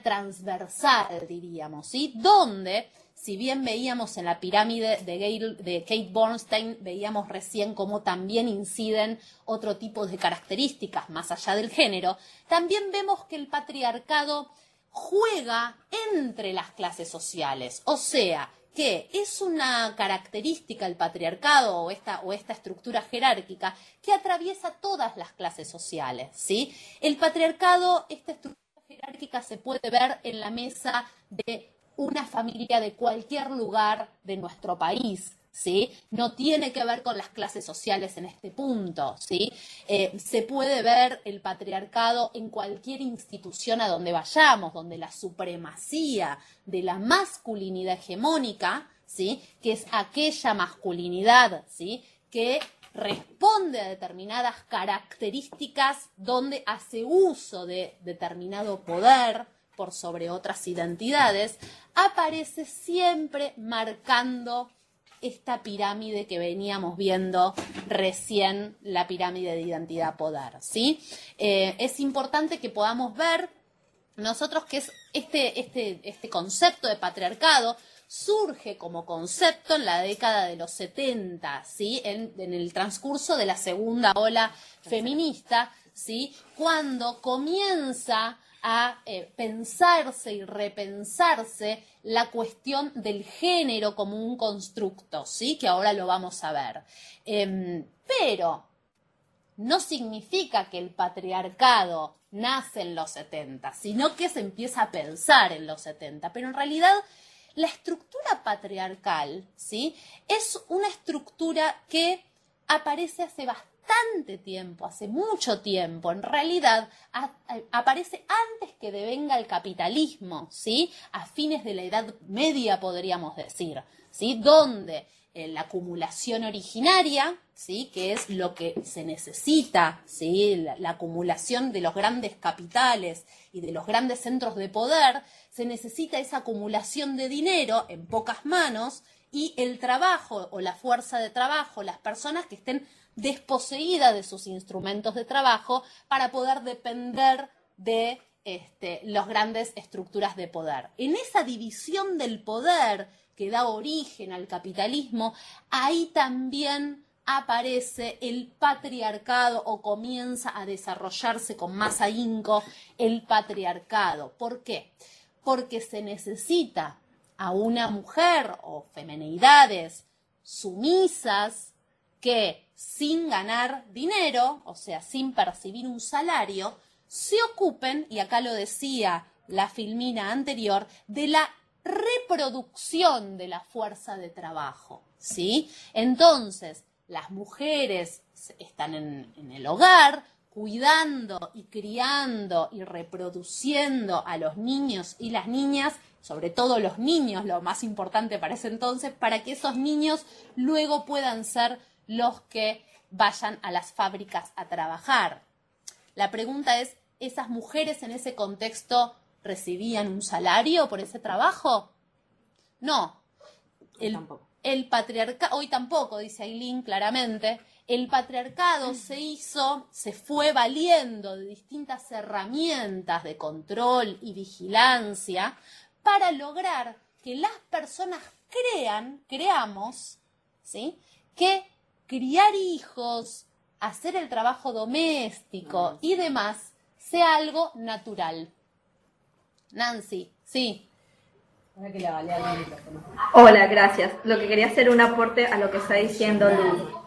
D: transversal, diríamos, ¿sí? Donde, si bien veíamos en la pirámide de Kate Bornstein, veíamos recién cómo también inciden otro tipo de características más allá del género, también vemos que el patriarcado juega entre las clases sociales, o sea, que es una característica el patriarcado o esta estructura jerárquica que atraviesa todas las clases sociales, ¿sí? El patriarcado, esta estructura jerárquica se puede ver en la mesa de una familia de cualquier lugar de nuestro país, ¿sí? No tiene que ver con las clases sociales en este punto, ¿sí? Se puede ver el patriarcado en cualquier institución a donde vayamos, donde la supremacía de la masculinidad hegemónica, ¿sí? Que es aquella masculinidad, ¿sí? Que responde a determinadas características donde hace uso de determinado poder por sobre otras identidades, aparece siempre marcando esta pirámide que veníamos viendo recién, la pirámide de identidad-poder, ¿sí? Es importante que podamos ver nosotros que es este concepto de patriarcado surge como concepto en la década de los 70, ¿sí? En el transcurso de la segunda ola feminista, ¿sí? Cuando comienza a pensarse y repensarse la cuestión del género como un constructo, ¿sí? Que ahora lo vamos a ver. Pero no significa que el patriarcado nace en los 70, sino que se empieza a pensar en los 70. Pero en realidad la estructura patriarcal, ¿sí? Es una estructura que aparece hace bastante tiempo, hace mucho tiempo. En realidad aparece antes que devenga el capitalismo, ¿sí? A fines de la Edad Media, podríamos decir, ¿sí? Donde la acumulación originaria, ¿sí? Que es lo que se necesita, ¿sí? La acumulación de los grandes capitales y de los grandes centros de poder, se necesita esa acumulación de dinero en pocas manos y el trabajo o la fuerza de trabajo, las personas que estén desposeídas de sus instrumentos de trabajo para poder depender de las grandes estructuras de poder. En esa división del poder que da origen al capitalismo, ahí también aparece el patriarcado o comienza a desarrollarse con más ahínco el patriarcado. ¿Por qué? Porque se necesita a una mujer o femenidades sumisas que sin ganar dinero, o sea, sin percibir un salario, se ocupen, y acá lo decía la filmina anterior, de la reproducción de la fuerza de trabajo, ¿sí? Entonces, las mujeres están en el hogar, cuidando y criando y reproduciendo a los niños y las niñas, sobre todo los niños, lo más importante para ese entonces, para que esos niños luego puedan ser los que vayan a las fábricas a trabajar. La pregunta es, ¿esas mujeres en ese contexto recibían un salario por ese trabajo? No. El patriarcado, hoy tampoco, dice Ailín claramente, el patriarcado se fue valiendo de distintas herramientas de control y para lograr que las personas creamos, ¿sí? Que criar hijos, hacer el trabajo doméstico y demás sea algo natural. Nancy, sí.
F: Hola, gracias. Lo que quería hacer un aporte a lo que está diciendo Lu,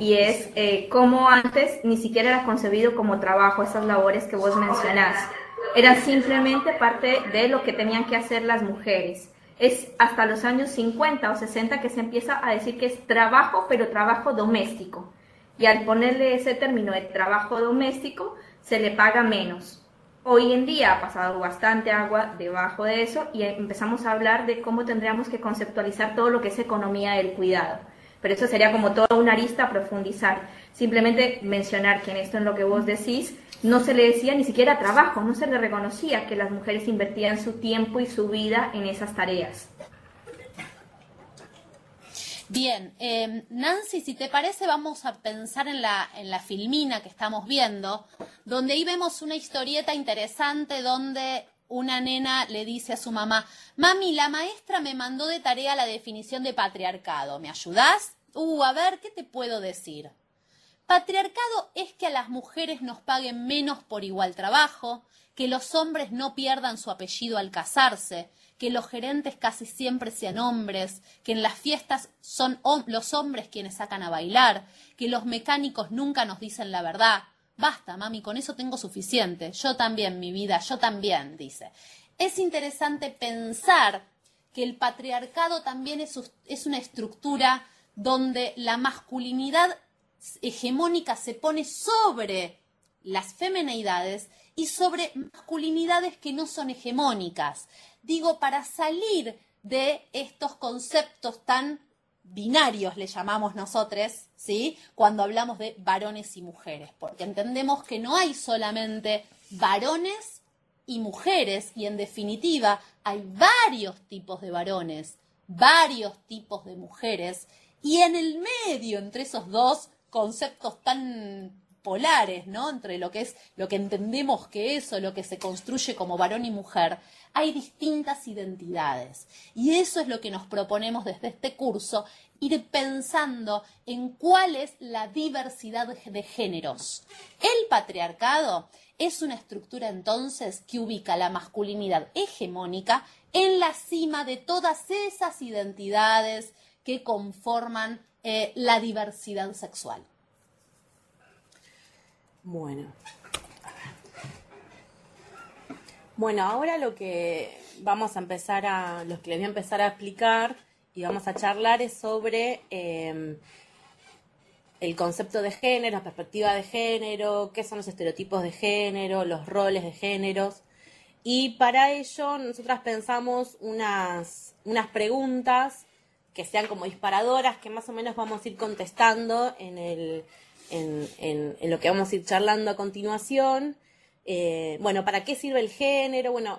F: y es cómo antes ni siquiera era concebido como trabajo esas labores que vos mencionás. Eran simplemente parte de lo que tenían que hacer las mujeres. Es hasta los años 50 o 60 que se empieza a decir que es trabajo, pero trabajo doméstico. Y al ponerle ese término de trabajo doméstico, se le paga menos. Hoy en día ha pasado bastante agua debajo de eso y empezamos a hablar de cómo tendríamos que conceptualizar todo lo que es economía del cuidado. Pero eso sería como toda una arista a profundizar. Simplemente mencionar que en esto, en lo que vos decís, no se le decía ni siquiera trabajo, no se le reconocía que las mujeres invertían su tiempo y su vida en esas tareas.
D: Bien, Nancy, si te parece, vamos a pensar en la filmina que estamos viendo, donde ahí vemos una historieta interesante donde una nena le dice a su mamá: mami, la maestra me mandó de tarea la definición de patriarcado, ¿me ayudás? A ver, ¿qué te puedo decir? Patriarcado es que a las mujeres nos paguen menos por igual trabajo, que los hombres no pierdan su apellido al casarse, que los gerentes casi siempre sean hombres, que en las fiestas son los hombres quienes sacan a bailar, que los mecánicos nunca nos dicen la verdad. Basta, mami, con eso tengo suficiente. Yo también, mi vida, yo también, dice. Es interesante pensar que el patriarcado también es una estructura donde la masculinidad hegemónica se pone sobre las femineidades y sobre masculinidades que no son hegemónicas. Digo, para salir de estos conceptos tan binarios, le llamamos nosotros, ¿sí? Cuando hablamos de varones y mujeres, porque entendemos que no hay solamente varones y mujeres, y en definitiva hay varios tipos de varones, varios tipos de mujeres, y en el medio, entre esos dos conceptos tan polares, ¿no? Entre lo que entendemos que es o lo que se construye como varón y mujer, hay distintas identidades. Y eso es lo que nos proponemos desde este curso, ir pensando en cuál es la diversidad de géneros. El patriarcado es una estructura entonces que ubica la masculinidad hegemónica en la cima de todas esas identidades que conforman la diversidad sexual.
C: Bueno, ahora lo que vamos a empezar lo que les voy a empezar a explicar y vamos a charlar es sobre el concepto de género, la perspectiva de género, qué son los estereotipos de género, los roles de géneros. Y para ello nosotras pensamos unas preguntas que sean como disparadoras, que más o menos vamos a ir contestando en lo que vamos a ir charlando a continuación. ¿Para qué sirve el género? Bueno,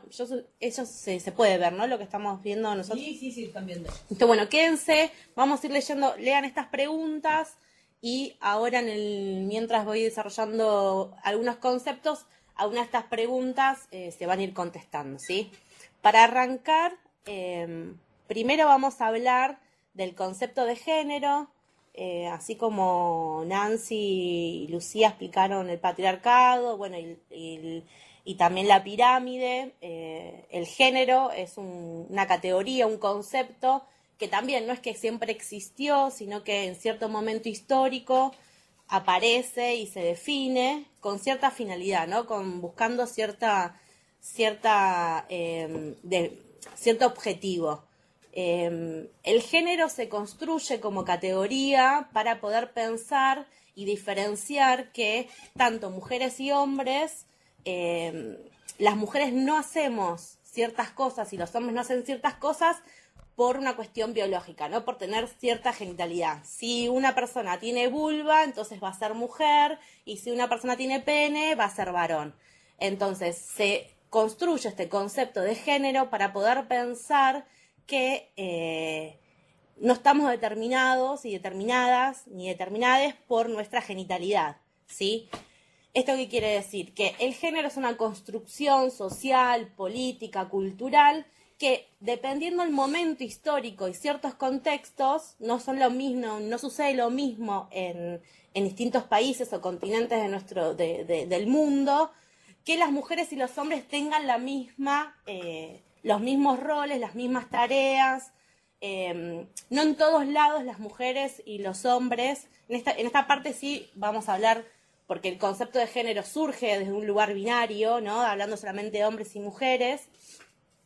C: eso se puede ver, ¿no? Lo que estamos viendo nosotros.
A: Sí, están viendo.
C: Entonces, quédense, vamos a ir leyendo, lean estas preguntas y ahora mientras voy desarrollando algunos conceptos, algunas de estas preguntas se van a ir contestando, ¿sí? Para arrancar, primero vamos a hablar del concepto de género. Así como Nancy y Lucía explicaron el patriarcado, bueno, y también la pirámide, el género es una categoría, un concepto que también no es que siempre existió, sino que en cierto momento histórico aparece y se define con cierta finalidad, ¿no? Buscando cierto objetivo. El género se construye como categoría para poder pensar y diferenciar que tanto mujeres y hombres, las mujeres no hacemos ciertas cosas y los hombres no hacen ciertas cosas por una cuestión biológica, ¿no? Por tener cierta genitalidad. Si una persona tiene vulva, entonces va a ser mujer, y si una persona tiene pene, va a ser varón. Entonces se construye este concepto de género para poder pensar que no estamos determinados y determinadas ni determinades por nuestra genitalidad, ¿sí? ¿Esto qué quiere decir? Que el género es una construcción social, política, cultural, que dependiendo del momento histórico y ciertos contextos, no son lo mismo, no sucede lo mismo en distintos países o continentes del mundo, que las mujeres y los hombres tengan los mismos roles, las mismas tareas. No en todos lados las mujeres y los hombres, en esta parte sí vamos a hablar, porque el concepto de género surge desde un lugar binario, ¿no? Hablando solamente de hombres y mujeres.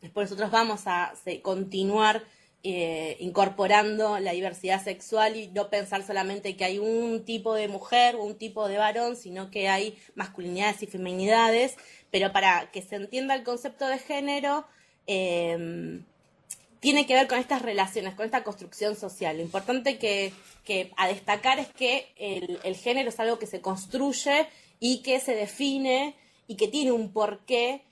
C: Después nosotros vamos a continuar incorporando la diversidad sexual y no pensar solamente que hay un tipo de mujer o un tipo de varón, sino que hay masculinidades y feminidades. Pero para que se entienda el concepto de género, tiene que ver con estas relaciones, con esta construcción social. Lo importante que a destacar es que el género es algo que se construye y que se define y que tiene un porqué.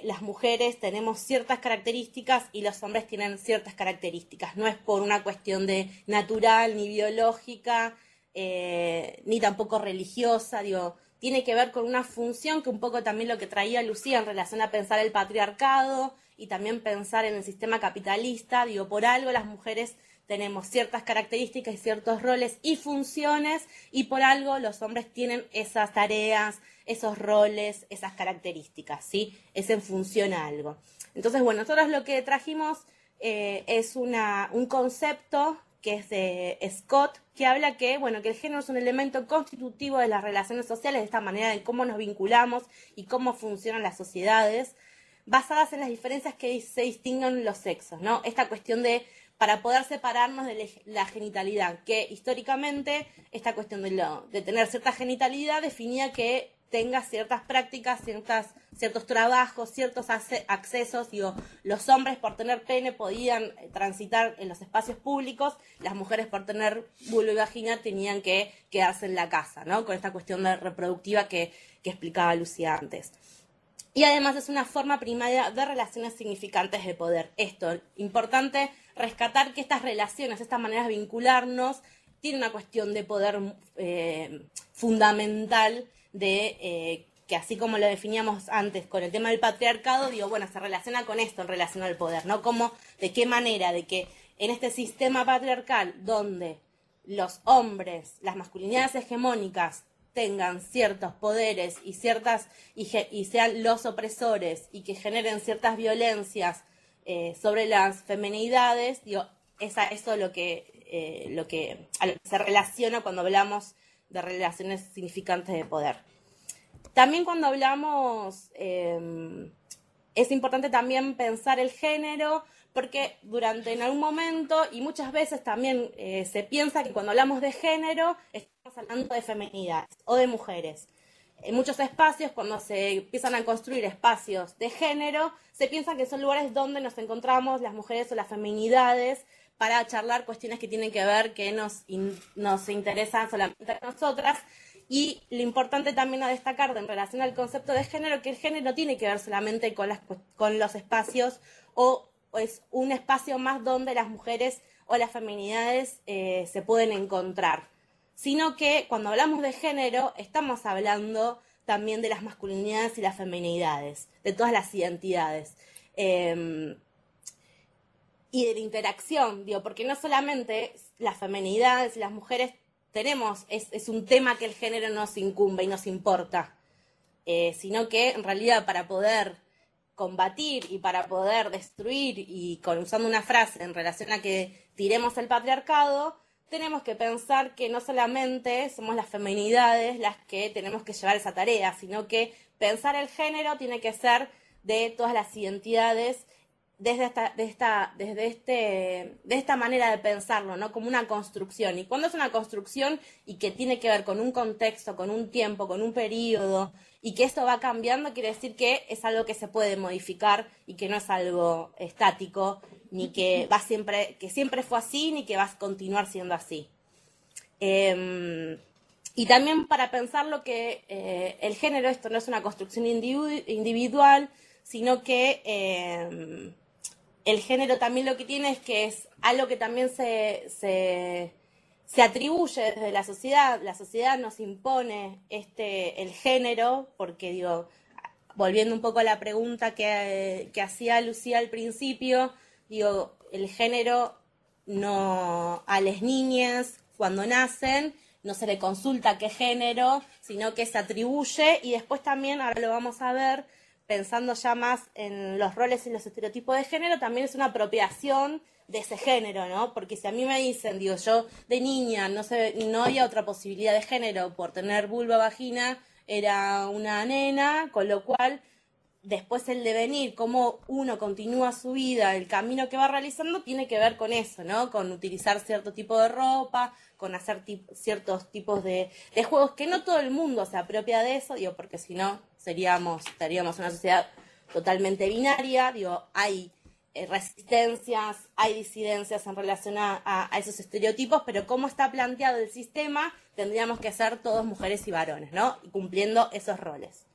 C: Las mujeres tenemos ciertas características y los hombres tienen ciertas características. No es por una cuestión de natural, ni biológica, ni tampoco religiosa, tiene que ver con una función que un poco también lo que traía Lucía en relación a pensar el patriarcado y también pensar en el sistema capitalista. Por algo las mujeres tenemos ciertas características y ciertos roles y funciones, y por algo los hombres tienen esas tareas, esos roles, esas características, ¿sí? Es en función a algo. Entonces, bueno, nosotros lo que trajimos es un concepto que es de Scott, que habla que el género es un elemento constitutivo de las relaciones sociales, de esta manera de cómo nos vinculamos y cómo funcionan las sociedades. basadas en las diferencias que se distinguen los sexos, ¿no? Esta cuestión de, para poder separarnos de la genitalidad, que históricamente esta cuestión de tener cierta genitalidad definía que tenga ciertas prácticas, ciertos trabajos, ciertos accesos. Digo, los hombres por tener pene podían transitar en los espacios públicos, las mujeres por tener vulva y vagina tenían que quedarse en la casa, ¿no? Con esta cuestión reproductiva que explicaba Lucía antes. Y además es una forma primaria de relaciones significantes de poder. Esto, importante rescatar que estas relaciones, estas maneras de vincularnos, tienen una cuestión de poder fundamental que así como lo definíamos antes con el tema del patriarcado, digo, bueno, se relaciona con esto en relación al poder, ¿no? Como, de qué manera, de que en este sistema patriarcal donde los hombres, las masculinidades hegemónicas tengan ciertos poderes y sean los opresores y que generen ciertas violencias sobre las feminidades, digo, eso es a lo que se relaciona cuando hablamos de relaciones significantes de poder. También cuando hablamos, es importante también pensar el género, porque en algún momento, y muchas veces también se piensa que cuando hablamos de género, estamos hablando de feminidades o de mujeres. En muchos espacios, cuando se empiezan a construir espacios de género, se piensa que son lugares donde nos encontramos las mujeres o las feminidades, para charlar cuestiones que tienen que ver, que nos interesan solamente a nosotras. Y lo importante también a destacar en relación al concepto de género, que el género no tiene que ver solamente con los espacios, o es un espacio más donde las mujeres o las feminidades se pueden encontrar, sino que cuando hablamos de género estamos hablando también de las masculinidades y las feminidades, de todas las identidades. Y de la interacción, digo, porque no solamente las feminidades y las mujeres es un tema que el género nos incumbe y nos importa, sino que en realidad para poder combatir y para poder destruir, y usando una frase en relación a que tiremos el patriarcado, tenemos que pensar que no solamente somos las feminidades las que tenemos que llevar esa tarea, sino que pensar el género tiene que ser de todas las identidades, desde esta manera de pensarlo, ¿no? Como una construcción. Y cuando es una construcción y que tiene que ver con un contexto, con un tiempo, con un periodo, y que esto va cambiando, quiere decir que es algo que se puede modificar y que no es algo estático, ni que siempre fue así, ni que va a continuar siendo así. Y también para pensar lo que el género, esto no es una construcción individual, sino que el género también lo que tiene es que es algo que también se atribuye desde la sociedad nos impone el género, porque digo, volviendo un poco a la pregunta que hacía Lucía al principio, digo, el género a las niñas cuando nacen no se le consulta qué género, sino que se atribuye, y después también, ahora lo vamos a ver, pensando ya más en los roles y los estereotipos de género, también es una apropiación de ese género, ¿no? Porque si a mí me dicen, digo, yo de niña no había otra posibilidad de género por tener vulva o vagina, era una nena, con lo cual después el devenir, cómo uno continúa su vida, el camino que va realizando, tiene que ver con eso, ¿no? Con utilizar cierto tipo de ropa, con hacer ciertos tipos de juegos, que no todo el mundo se apropia de eso, digo, porque si no estaríamos una sociedad totalmente binaria, digo, hay resistencias, hay disidencias en relación a esos estereotipos, pero cómo está planteado el sistema, tendríamos que ser todos mujeres y varones, ¿no? Y cumpliendo esos roles.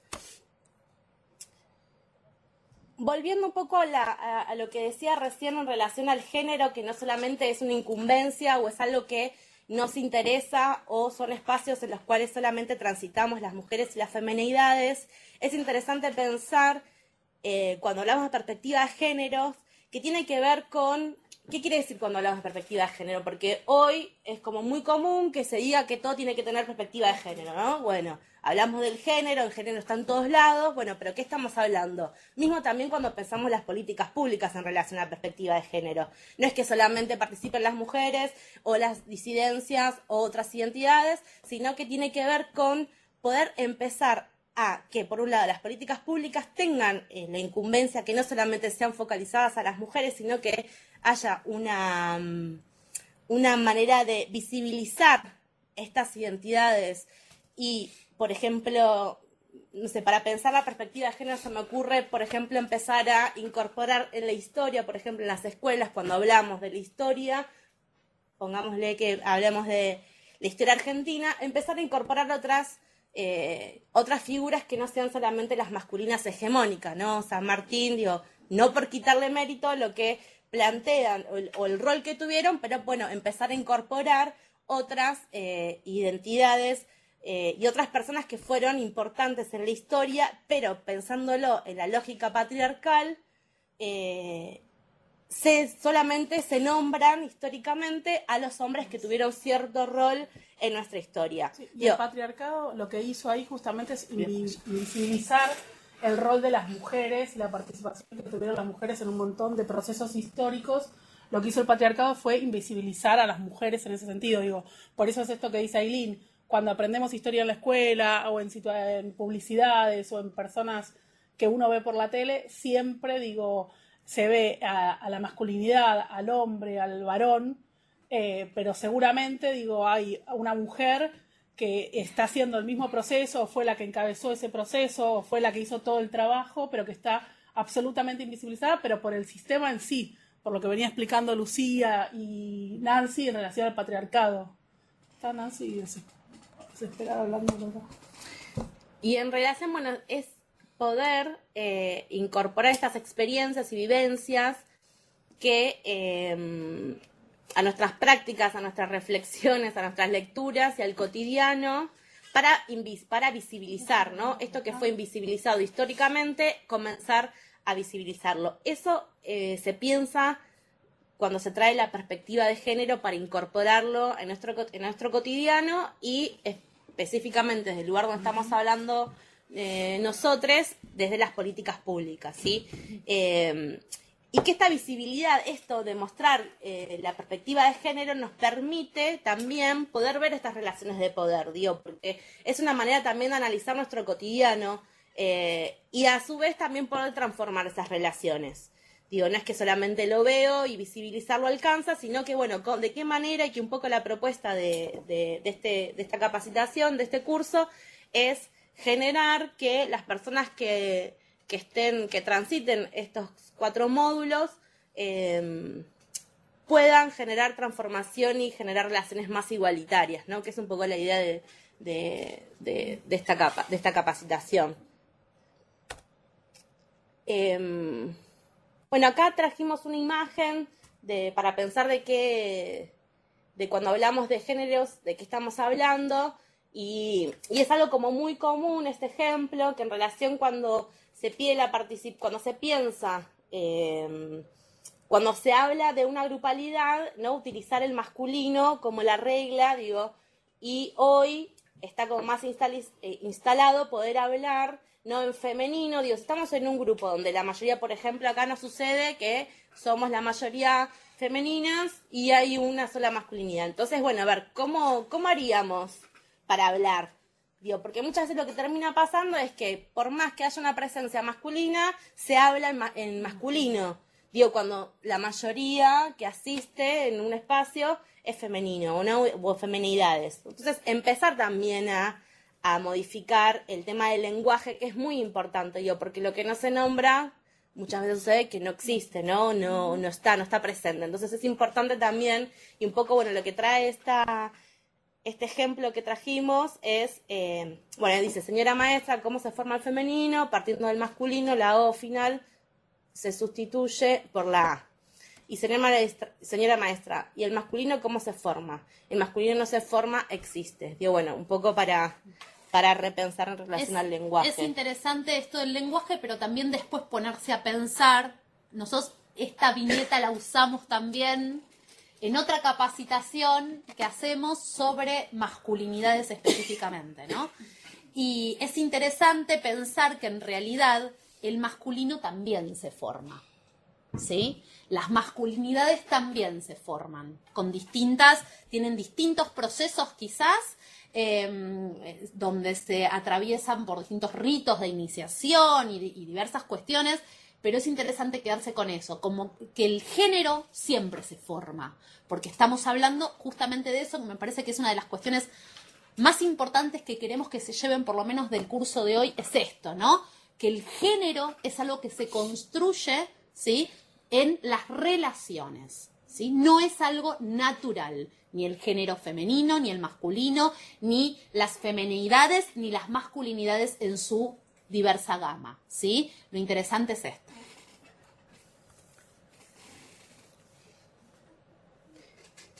C: Volviendo un poco a lo que decía recién en relación al género, que no solamente es una incumbencia o es algo que nos interesa o son espacios en los cuales solamente transitamos las mujeres y las feminidades, es interesante pensar, cuando hablamos de perspectiva de género, que tiene que ver con ¿qué quiere decir cuando hablamos de perspectiva de género? Porque hoy es como muy común que se diga que todo tiene que tener perspectiva de género, ¿no? Bueno, hablamos del género, el género está en todos lados, bueno, pero ¿qué estamos hablando? Mismo también cuando pensamos las políticas públicas en relación a la perspectiva de género. No es que solamente participen las mujeres o las disidencias o otras identidades, sino que tiene que ver con poder empezar a que, por un lado, las políticas públicas tengan la incumbencia que no solamente sean focalizadas a las mujeres, sino que haya una manera de visibilizar estas identidades y, por ejemplo, no sé, para pensar la perspectiva de género se me ocurre, por ejemplo, empezar a incorporar en la historia, por ejemplo, en las escuelas, cuando hablamos de la historia, pongámosle que hablemos de la historia argentina, empezar a incorporar otras figuras que no sean solamente las masculinas hegemónicas, ¿no? San Martín, digo, no por quitarle mérito lo que plantean o el rol que tuvieron, pero bueno, empezar a incorporar otras identidades y otras personas que fueron importantes en la historia, pero pensándolo en la lógica patriarcal, solamente se nombran históricamente a los hombres que tuvieron cierto rol en nuestra historia.
E: Sí, y el patriarcado lo que hizo ahí justamente es invisibilizar el rol de las mujeres y la participación que tuvieron las mujeres en un montón de procesos históricos. Lo que hizo el patriarcado fue invisibilizar a las mujeres en ese sentido. Digo, por eso es esto que dice Ailín, cuando aprendemos historia en la escuela o en publicidades o en personas que uno ve por la tele, siempre, digo, se ve a la masculinidad, al hombre, al varón, pero seguramente, digo, hay una mujer que está haciendo el mismo proceso, o fue la que encabezó ese proceso, o fue la que hizo todo el trabajo, pero que está absolutamente invisibilizada, pero por el sistema en sí, por lo que venía explicando Lucía y Nancy en relación al patriarcado. Está Nancy desesperada hablando de verdad.
C: Y en relación, bueno, es poder incorporar estas experiencias y vivencias que a nuestras prácticas, a nuestras reflexiones, a nuestras lecturas y al cotidiano para visibilizar, ¿no? Esto que fue invisibilizado históricamente, comenzar a visibilizarlo. Eso se piensa cuando se trae la perspectiva de género para incorporarlo en nuestro cotidiano y específicamente desde el lugar donde estamos hablando nosotros, desde las políticas públicas, ¿sí? Y que esta visibilidad, esto de mostrar la perspectiva de género nos permite también poder ver estas relaciones de poder, digo, porque es una manera también de analizar nuestro cotidiano y a su vez también poder transformar esas relaciones. Digo, no es que solamente lo veo y visibilizarlo alcanza, sino que, bueno, de qué manera, y que un poco la propuesta de esta capacitación, de este curso, es generar que las personas que transiten estos 4 módulos puedan generar transformación y generar relaciones más igualitarias, ¿no? Que es un poco la idea de esta capacitación. Bueno, acá trajimos una imagen para pensar de cuando hablamos de géneros, de qué estamos hablando, y es algo como muy común este ejemplo, que en relación cuando se pide cuando se piensa, cuando se habla de una grupalidad, ¿no? Utilizar el masculino como la regla, digo, y hoy está como más instalado poder hablar, no en femenino, digo, estamos en un grupo donde la mayoría, por ejemplo, acá nos sucede que somos la mayoría femeninas y hay una sola masculinidad. Entonces, bueno, a ver, ¿cómo haríamos para hablar? Digo, porque muchas veces lo que termina pasando es que por más que haya una presencia masculina, se habla en masculino. Digo, cuando la mayoría que asiste en un espacio es femenino o femenidades. Entonces, empezar también a modificar el tema del lenguaje, que es muy importante, digo, porque lo que no se nombra muchas veces sucede que no existe, ¿no? No está presente. Entonces es importante también, y un poco, bueno, lo que trae este ejemplo que trajimos es, bueno, dice, señora maestra, ¿cómo se forma el femenino? Partiendo del masculino, la O final se sustituye por la A. Y señora maestra, ¿y el masculino cómo se forma? El masculino no se forma, existe. Digo, bueno, un poco para repensar en relación al lenguaje.
D: Es interesante esto del lenguaje, pero también después ponerse a pensar. Nosotros esta viñeta la usamos también en otra capacitación que hacemos sobre masculinidades específicamente, ¿no? Y es interesante pensar que en realidad el masculino también se forma. ¿sí? Las masculinidades también se forman, tienen distintos procesos quizás, donde se atraviesan por distintos ritos de iniciación y diversas cuestiones, pero es interesante quedarse con eso, como que el género siempre se forma, porque estamos hablando justamente de eso, que me parece que es una de las cuestiones más importantes que queremos que se lleven por lo menos del curso de hoy, es esto, ¿no? Que el género es algo que se construye, ¿sí?, en las relaciones, ¿sí? No es algo natural, ni el género femenino, ni el masculino, ni las femenidades, ni las masculinidades en su diversa gama, ¿sí? Lo interesante es esto.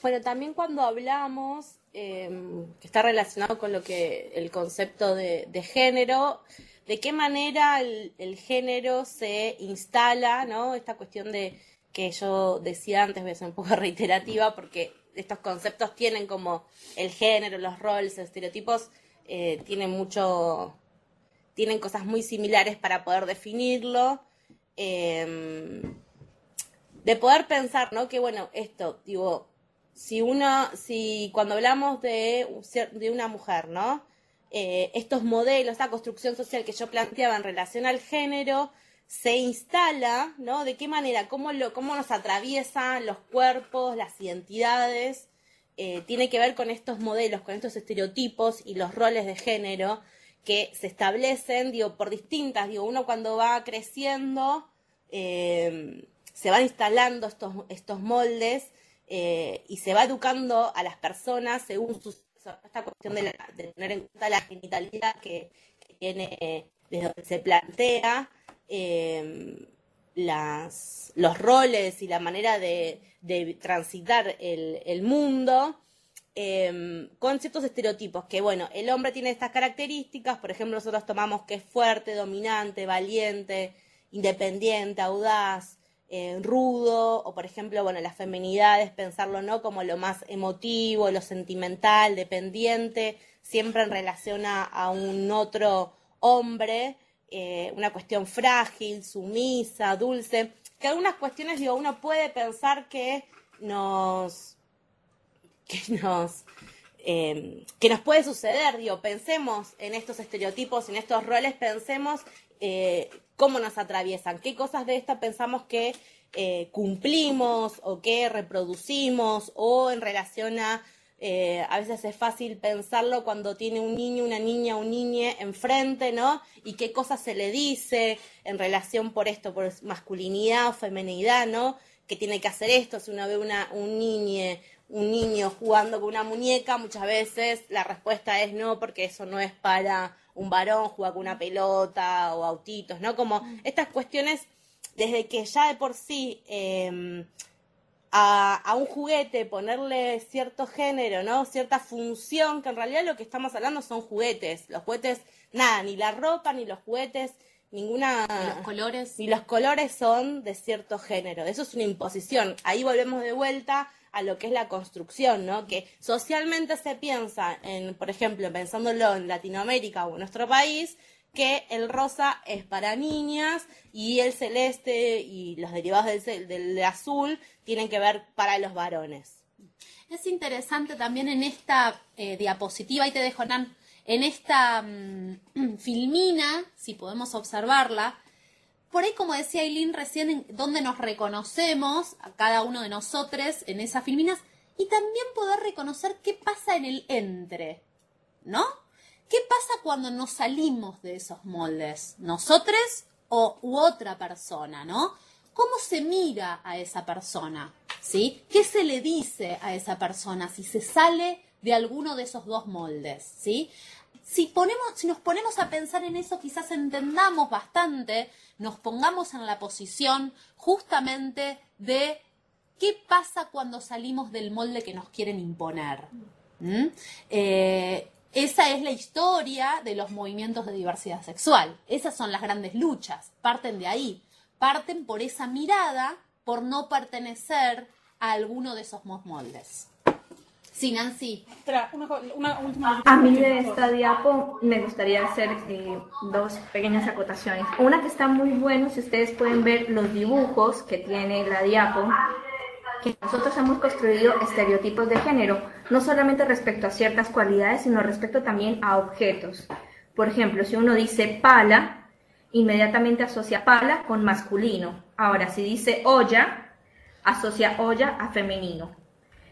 C: Bueno, también cuando hablamos, que está relacionado con lo que el concepto de género, de qué manera el género se instala, ¿no? Esta cuestión de que yo decía antes, voy a ser un poco reiterativa, porque estos conceptos tienen como el género, los roles, los estereotipos, tienen cosas muy similares para poder definirlo, de poder pensar, ¿no? Que bueno, esto, digo, si cuando hablamos de una mujer, ¿no? Estos modelos, esta construcción social que yo planteaba en relación al género, se instala, ¿no? ¿De qué manera? ¿Cómo nos atraviesan los cuerpos, las identidades? Tiene que ver con estos modelos, con estos estereotipos y los roles de género que se establecen, por distintas, uno cuando va creciendo, se van instalando estos moldes y se va educando a las personas según esta cuestión de tener en cuenta la genitalidad que tiene, desde donde se plantea los roles y la manera de transitar el mundo, con ciertos estereotipos, que bueno, el hombre tiene estas características, por ejemplo, nosotros tomamos que es fuerte, dominante, valiente, independiente, audaz, rudo, o por ejemplo, bueno, las feminidades, pensarlo, ¿no?, como lo más emotivo, lo sentimental, dependiente, siempre en relación a un otro hombre, una cuestión frágil, sumisa, dulce, que algunas cuestiones, uno puede pensar que nos puede suceder, pensemos en estos estereotipos, en estos roles, pensemos cómo nos atraviesan, qué cosas de esta pensamos que cumplimos o que reproducimos, o en relación a veces es fácil pensarlo cuando tiene un niño, una niña, un niñe enfrente, ¿no? Y qué cosas se le dice en relación por masculinidad o feminidad, ¿no? Que tiene que hacer esto. Si uno ve un niño jugando con una muñeca, muchas veces la respuesta es no, porque eso no es para un varón, jugar con una pelota o autitos, ¿no? Como estas cuestiones, desde que ya de por sí a un juguete ponerle cierto género, ¿no? Cierta función, que en realidad lo que estamos hablando son juguetes. Los juguetes, nada, ni la ropa, ni los juguetes, ninguna... Ni los colores son de cierto género. Eso es una imposición. Ahí volvemos de vuelta a lo que es la construcción, ¿no? Que socialmente se piensa, por ejemplo, pensándolo en Latinoamérica o en nuestro país, que el rosa es para niñas y el celeste y los derivados del azul tienen que ver para los varones.
D: Es interesante también en esta diapositiva, ahí te dejo, Nan, en esta filmina, si podemos observarla, por ahí, como decía Aileen recién, donde nos reconocemos a cada uno de nosotros en esas filminas, y también poder reconocer qué pasa en el entre, ¿no? ¿Qué pasa cuando nos salimos de esos moldes? ¿Nosotros u otra persona, no? ¿Cómo se mira a esa persona? ¿Sí? ¿Qué se le dice a esa persona si se sale de alguno de esos dos moldes? ¿Sí? Si nos ponemos a pensar en eso, quizás entendamos bastante, nos pongamos en la posición justamente de qué pasa cuando salimos del molde que nos quieren imponer. Esa es la historia de los movimientos de diversidad sexual. Esas son las grandes luchas. Parten de ahí. Parten por esa mirada, por no pertenecer a alguno de esos moldes. Sí, Nancy.
E: Espera, una última.
F: A mí de esta diapo me gustaría hacer dos pequeñas acotaciones. Una que está muy bueno, si ustedes pueden ver los dibujos que tiene la diapo, que nosotros hemos construido estereotipos de género, no solamente respecto a ciertas cualidades, sino respecto también a objetos. Por ejemplo, si uno dice pala, inmediatamente asocia pala con masculino. Ahora, si dice olla, asocia olla a femenino.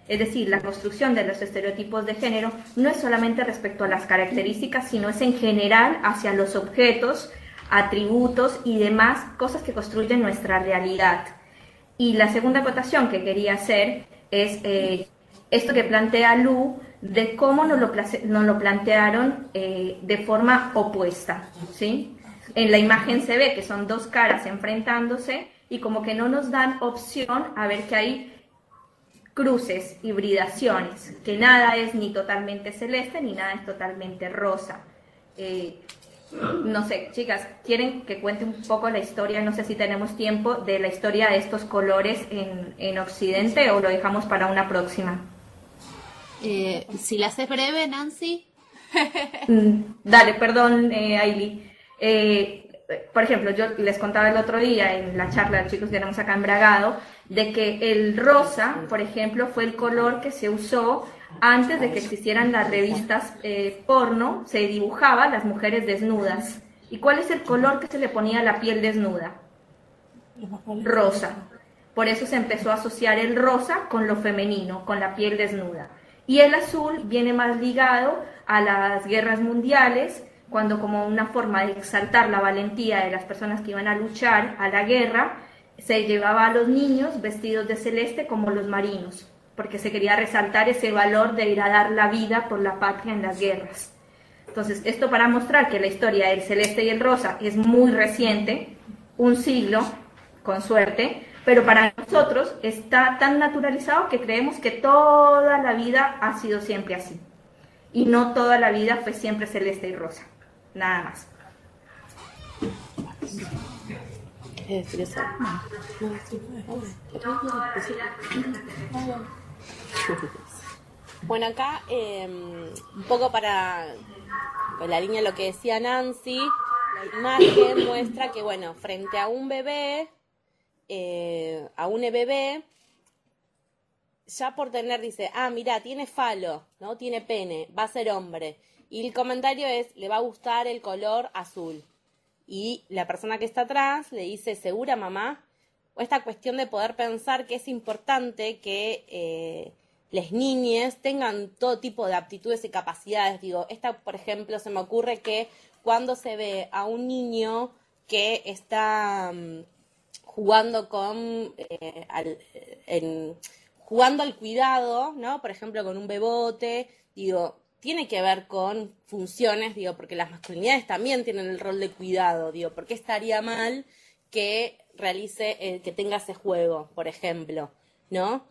F: Es decir, la construcción de los estereotipos de género no es solamente respecto a las características, sino es en general hacia los objetos, atributos y demás cosas que construyen nuestra realidad. Y la segunda acotación que quería hacer es esto que plantea Lu, de cómo nos lo plantearon de forma opuesta, ¿sí? En la imagen se ve que son dos caras enfrentándose y como que no nos dan opción a ver que hay cruces, hibridaciones, que nada es ni totalmente celeste ni nada es totalmente rosa. No sé, chicas, ¿quieren que cuente un poco la historia? No sé si tenemos tiempo de la historia de estos colores en Occidente o lo dejamos para una próxima.
D: Si la haces breve, Nancy.
F: Dale, perdón, Ailey. Por ejemplo, yo les contaba el otro día en la charla de chicos que tenemos acá en Bragado, de que el rosa, por ejemplo, fue el color que se usó antes de que existieran las revistas porno, se dibujaba las mujeres desnudas. ¿Y cuál es el color que se le ponía a la piel desnuda? Rosa. Por eso se empezó a asociar el rosa con lo femenino, con la piel desnuda. Y el azul viene más ligado a las guerras mundiales, cuando como una forma de exaltar la valentía de las personas que iban a luchar a la guerra, se llevaba a los niños vestidos de celeste como los marinos, porque se quería resaltar ese valor de ir a dar la vida por la patria en las guerras. Entonces, esto para mostrar que la historia del celeste y el rosa es muy reciente, un siglo, con suerte, pero para nosotros está tan naturalizado que creemos que toda la vida ha sido siempre así. Y no toda la vida fue siempre celeste y rosa. Nada más.
C: Bueno, acá un poco para con la línea de lo que decía Nancy, la imagen muestra que, bueno, frente a un bebé, ya por tener, dice, mira, tiene falo, ¿no? Tiene pene, va a ser hombre. Y el comentario es, le va a gustar el color azul. Y la persona que está atrás le dice, ¿segura, mamá? O esta cuestión de poder pensar que es importante que las niñas tengan todo tipo de aptitudes y capacidades. Digo, por ejemplo, se me ocurre que cuando se ve a un niño que está jugando jugando al cuidado, ¿no? Por ejemplo, con un bebote, digo, tiene que ver con funciones, digo, porque las masculinidades también tienen el rol de cuidado, digo, ¿por qué estaría mal que realice, que tenga ese juego, por ejemplo, ¿no?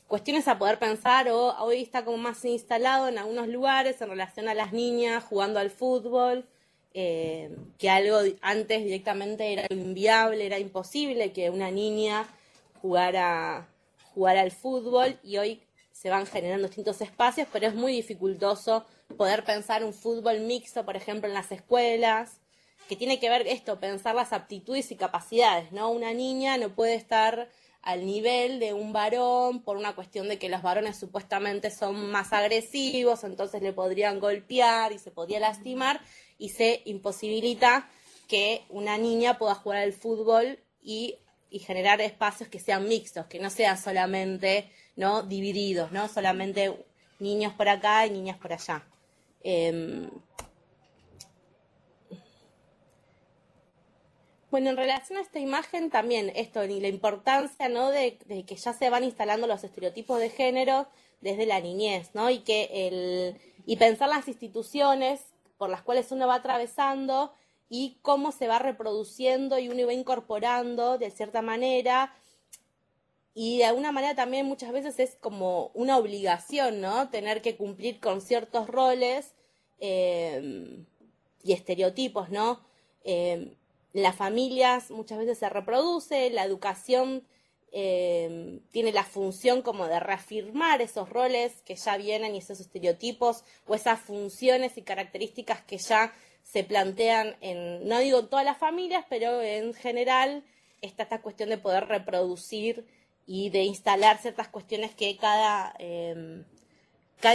C: Cuestiones a poder pensar, hoy está como más instalado en algunos lugares en relación a las niñas jugando al fútbol, que algo antes directamente era inviable, era imposible que una niña jugara al fútbol, y hoy se van generando distintos espacios, pero es muy dificultoso poder pensar un fútbol mixto, por ejemplo, en las escuelas, que tiene que ver esto, pensar las aptitudes y capacidades, ¿no? Una niña no puede estar al nivel de un varón por una cuestión de que los varones supuestamente son más agresivos, entonces le podrían golpear y se podría lastimar, y se imposibilita que una niña pueda jugar al fútbol y generar espacios que sean mixtos, que no sean solamente, ¿no?, divididos, ¿no? Solamente niños por acá y niñas por allá. Bueno, en relación a esta imagen también esto, y la importancia, ¿no?, de que ya se van instalando los estereotipos de género desde la niñez, ¿no? Y pensar las instituciones por las cuales uno va atravesando y cómo se va reproduciendo y uno va incorporando de cierta manera, y de alguna manera también muchas veces es como una obligación, ¿no?, tener que cumplir con ciertos roles y estereotipos, ¿no? Las familias muchas veces se reproduce, la educación tiene la función como de reafirmar esos roles que ya vienen y esos estereotipos o esas funciones y características que ya se plantean no digo en todas las familias, pero en general está esta cuestión de poder reproducir y de instalar ciertas cuestiones que cada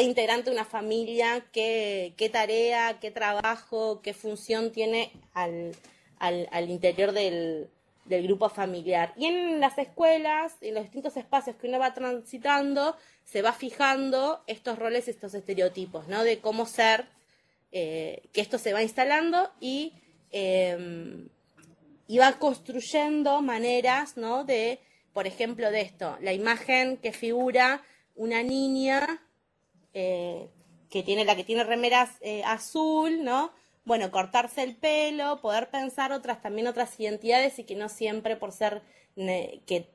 C: integrante de una familia, qué tarea, qué trabajo, qué función tiene al interior del grupo familiar. Y en las escuelas, en los distintos espacios que uno va transitando, se va fijando estos roles, estos estereotipos, ¿no? De cómo ser, que esto se va instalando y va construyendo maneras, ¿no? De, por ejemplo, de esto, la imagen que figura una niña que tiene remeras azul, ¿no? Bueno, cortarse el pelo, poder pensar también otras identidades y que no siempre por ser que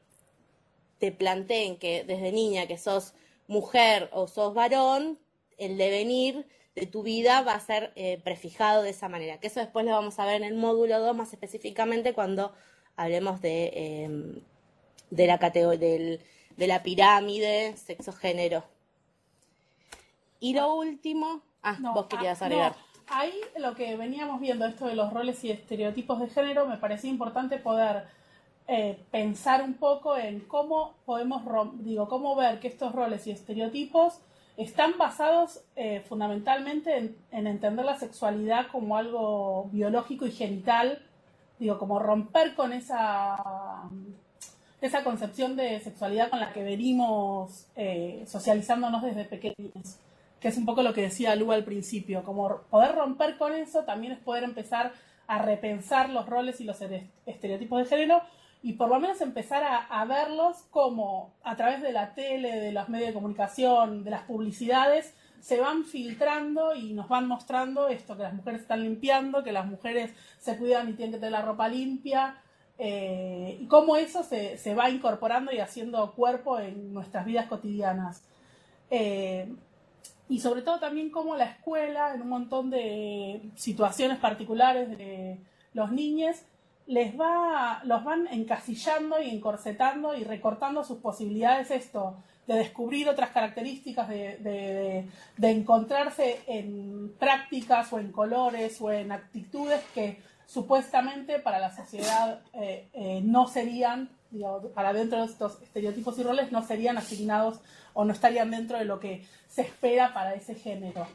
C: te planteen que desde niña que sos mujer o sos varón, el devenir de tu vida va a ser prefijado de esa manera. Que eso después lo vamos a ver en el módulo 2 más específicamente cuando hablemos de la categoría de la pirámide sexo-género. Y lo último, vos querías agregar.
E: No. Ahí lo que veníamos viendo, esto de los roles y estereotipos de género, me parecía importante poder pensar un poco en cómo podemos, cómo ver que estos roles y estereotipos están basados fundamentalmente en entender la sexualidad como algo biológico y genital, como romper con esa concepción de sexualidad con la que venimos socializándonos desde pequeños, que es un poco lo que decía Lu al principio. Como poder romper con eso también es poder empezar a repensar los roles y los estereotipos de género y por lo menos empezar a verlos como a través de la tele, de los medios de comunicación, de las publicidades, se van filtrando y nos van mostrando esto, que las mujeres están limpiando, que las mujeres se cuidan y tienen que tener la ropa limpia, y cómo eso se va incorporando y haciendo cuerpo en nuestras vidas cotidianas. Y sobre todo también cómo la escuela, en un montón de situaciones particulares de los niños, los van encasillando y encorsetando y recortando sus posibilidades de descubrir otras características, de encontrarse en prácticas o en colores o en actitudes que supuestamente para la sociedad no serían, para dentro de estos estereotipos y roles, no serían asignados o no estarían dentro de lo que se espera para ese género.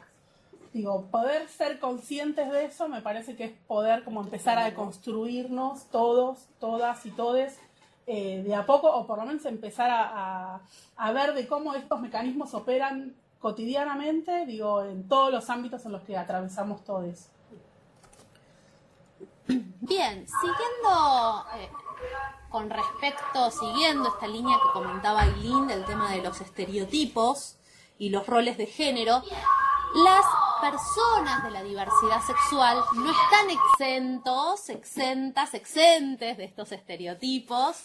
E: Poder ser conscientes de eso me parece que es poder como empezar a deconstruirnos todos, todas y todes de a poco, o por lo menos empezar a ver de cómo estos mecanismos operan cotidianamente, en todos los ámbitos en los que atravesamos todos.
D: Bien, siguiendo esta línea que comentaba Ailín del tema de los estereotipos y los roles de género, las personas de la diversidad sexual no están exentes de estos estereotipos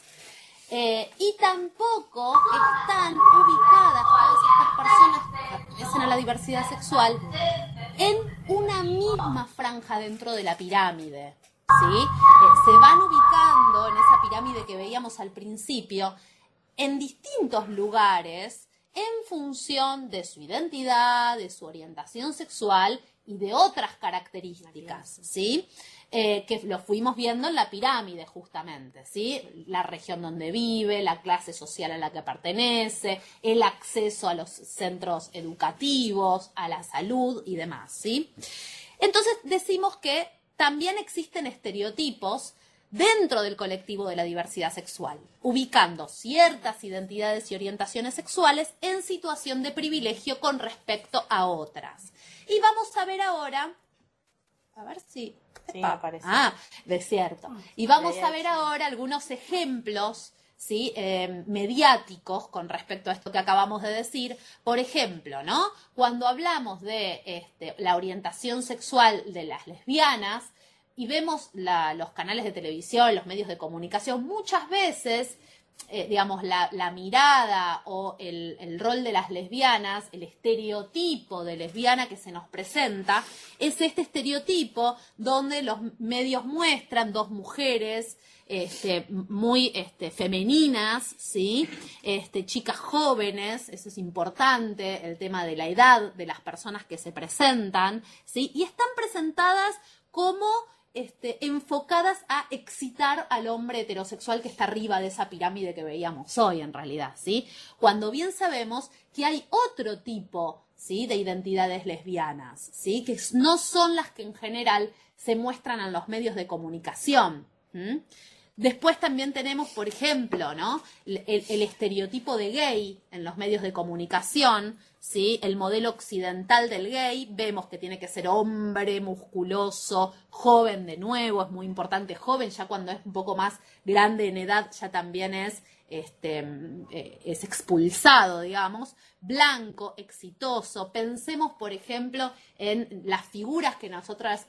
D: y tampoco están ubicadas todas estas personas que pertenecen a la diversidad sexual en una misma franja dentro de la pirámide, ¿sí? Se van ubicando en esa pirámide que veíamos al principio en distintos lugares en función de su identidad, de su orientación sexual y de otras características, ¿sí? Que lo fuimos viendo en la pirámide justamente, ¿sí? La región donde vive, la clase social a la que pertenece, el acceso a los centros educativos, a la salud y demás, ¿sí? Entonces decimos que también existen estereotipos dentro del colectivo de la diversidad sexual, ubicando ciertas identidades y orientaciones sexuales en situación de privilegio con respecto a otras. Y vamos a ver ahora, a ver si...
C: Sí, aparece.
D: De cierto. Y vamos a ver ahora algunos ejemplos, ¿sí? Mediáticos con respecto a esto que acabamos de decir. Por ejemplo, ¿no? Cuando hablamos de la orientación sexual de las lesbianas, y vemos los canales de televisión, los medios de comunicación, muchas veces digamos, la mirada o el rol de las lesbianas, el estereotipo de lesbiana que se nos presenta, es este estereotipo donde los medios muestran dos mujeres muy femeninas, ¿sí? Chicas jóvenes, eso es importante, el tema de la edad de las personas que se presentan, ¿sí? Y están presentadas como enfocadas a excitar al hombre heterosexual que está arriba de esa pirámide que veíamos hoy, en realidad, ¿sí? Cuando bien sabemos que hay otro tipo, ¿sí?, de identidades lesbianas, ¿sí?, que no son las que en general se muestran en los medios de comunicación. Después también tenemos, por ejemplo, ¿no?, el estereotipo de gay en los medios de comunicación, ¿sí? El modelo occidental del gay, vemos que tiene que ser hombre, musculoso, joven de nuevo, es muy importante joven, ya cuando es un poco más grande en edad ya también es expulsado, digamos, blanco, exitoso. Pensemos, por ejemplo, en las figuras que nosotras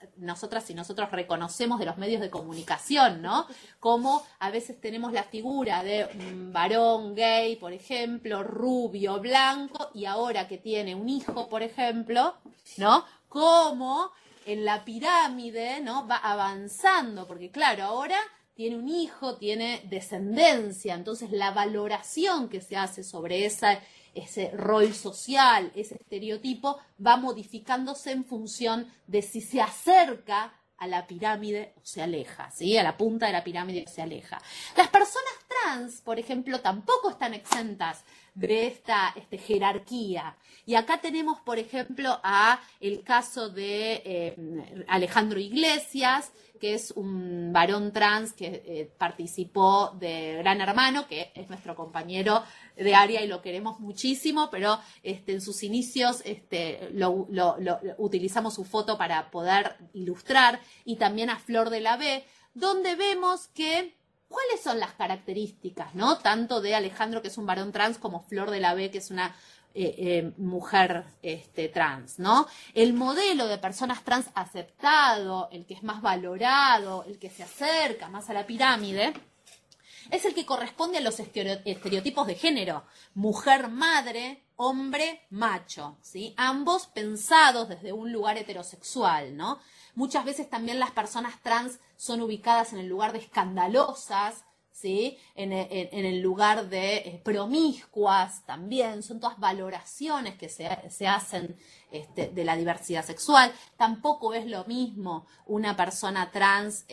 D: y nosotros reconocemos de los medios de comunicación, ¿no? Como a veces tenemos la figura de un varón gay, por ejemplo, rubio, blanco, y ahora que tiene un hijo, por ejemplo, ¿no? Como en la pirámide, ¿no?, va avanzando, porque claro, ahora tiene un hijo, tiene descendencia, entonces la valoración que se hace sobre ese rol social, ese estereotipo, va modificándose en función de si se acerca a la pirámide o se aleja, ¿sí? A la punta de la pirámide o se aleja. Las personas trans, por ejemplo, tampoco están exentas de esta jerarquía. Y acá tenemos, por ejemplo, el caso de Alejandro Iglesias, que es un varón trans que participó de Gran Hermano, que es nuestro compañero de área y lo queremos muchísimo, pero en sus inicios utilizamos su foto para poder ilustrar, y también a Flor de la B, donde vemos que cuáles son las características, ¿no?, tanto de Alejandro, que es un varón trans, como Flor de la B, que es una mujer trans, ¿no? El modelo de personas trans aceptado, el que es más valorado, el que se acerca más a la pirámide, es el que corresponde a los estereotipos de género: mujer madre, hombre macho, ¿sí? Ambos pensados desde un lugar heterosexual, ¿no? Muchas veces también las personas trans son ubicadas en el lugar de escandalosas, ¿sí? En el lugar de promiscuas también. Son todas valoraciones que se hacen de la diversidad sexual. Tampoco es lo mismo una persona trans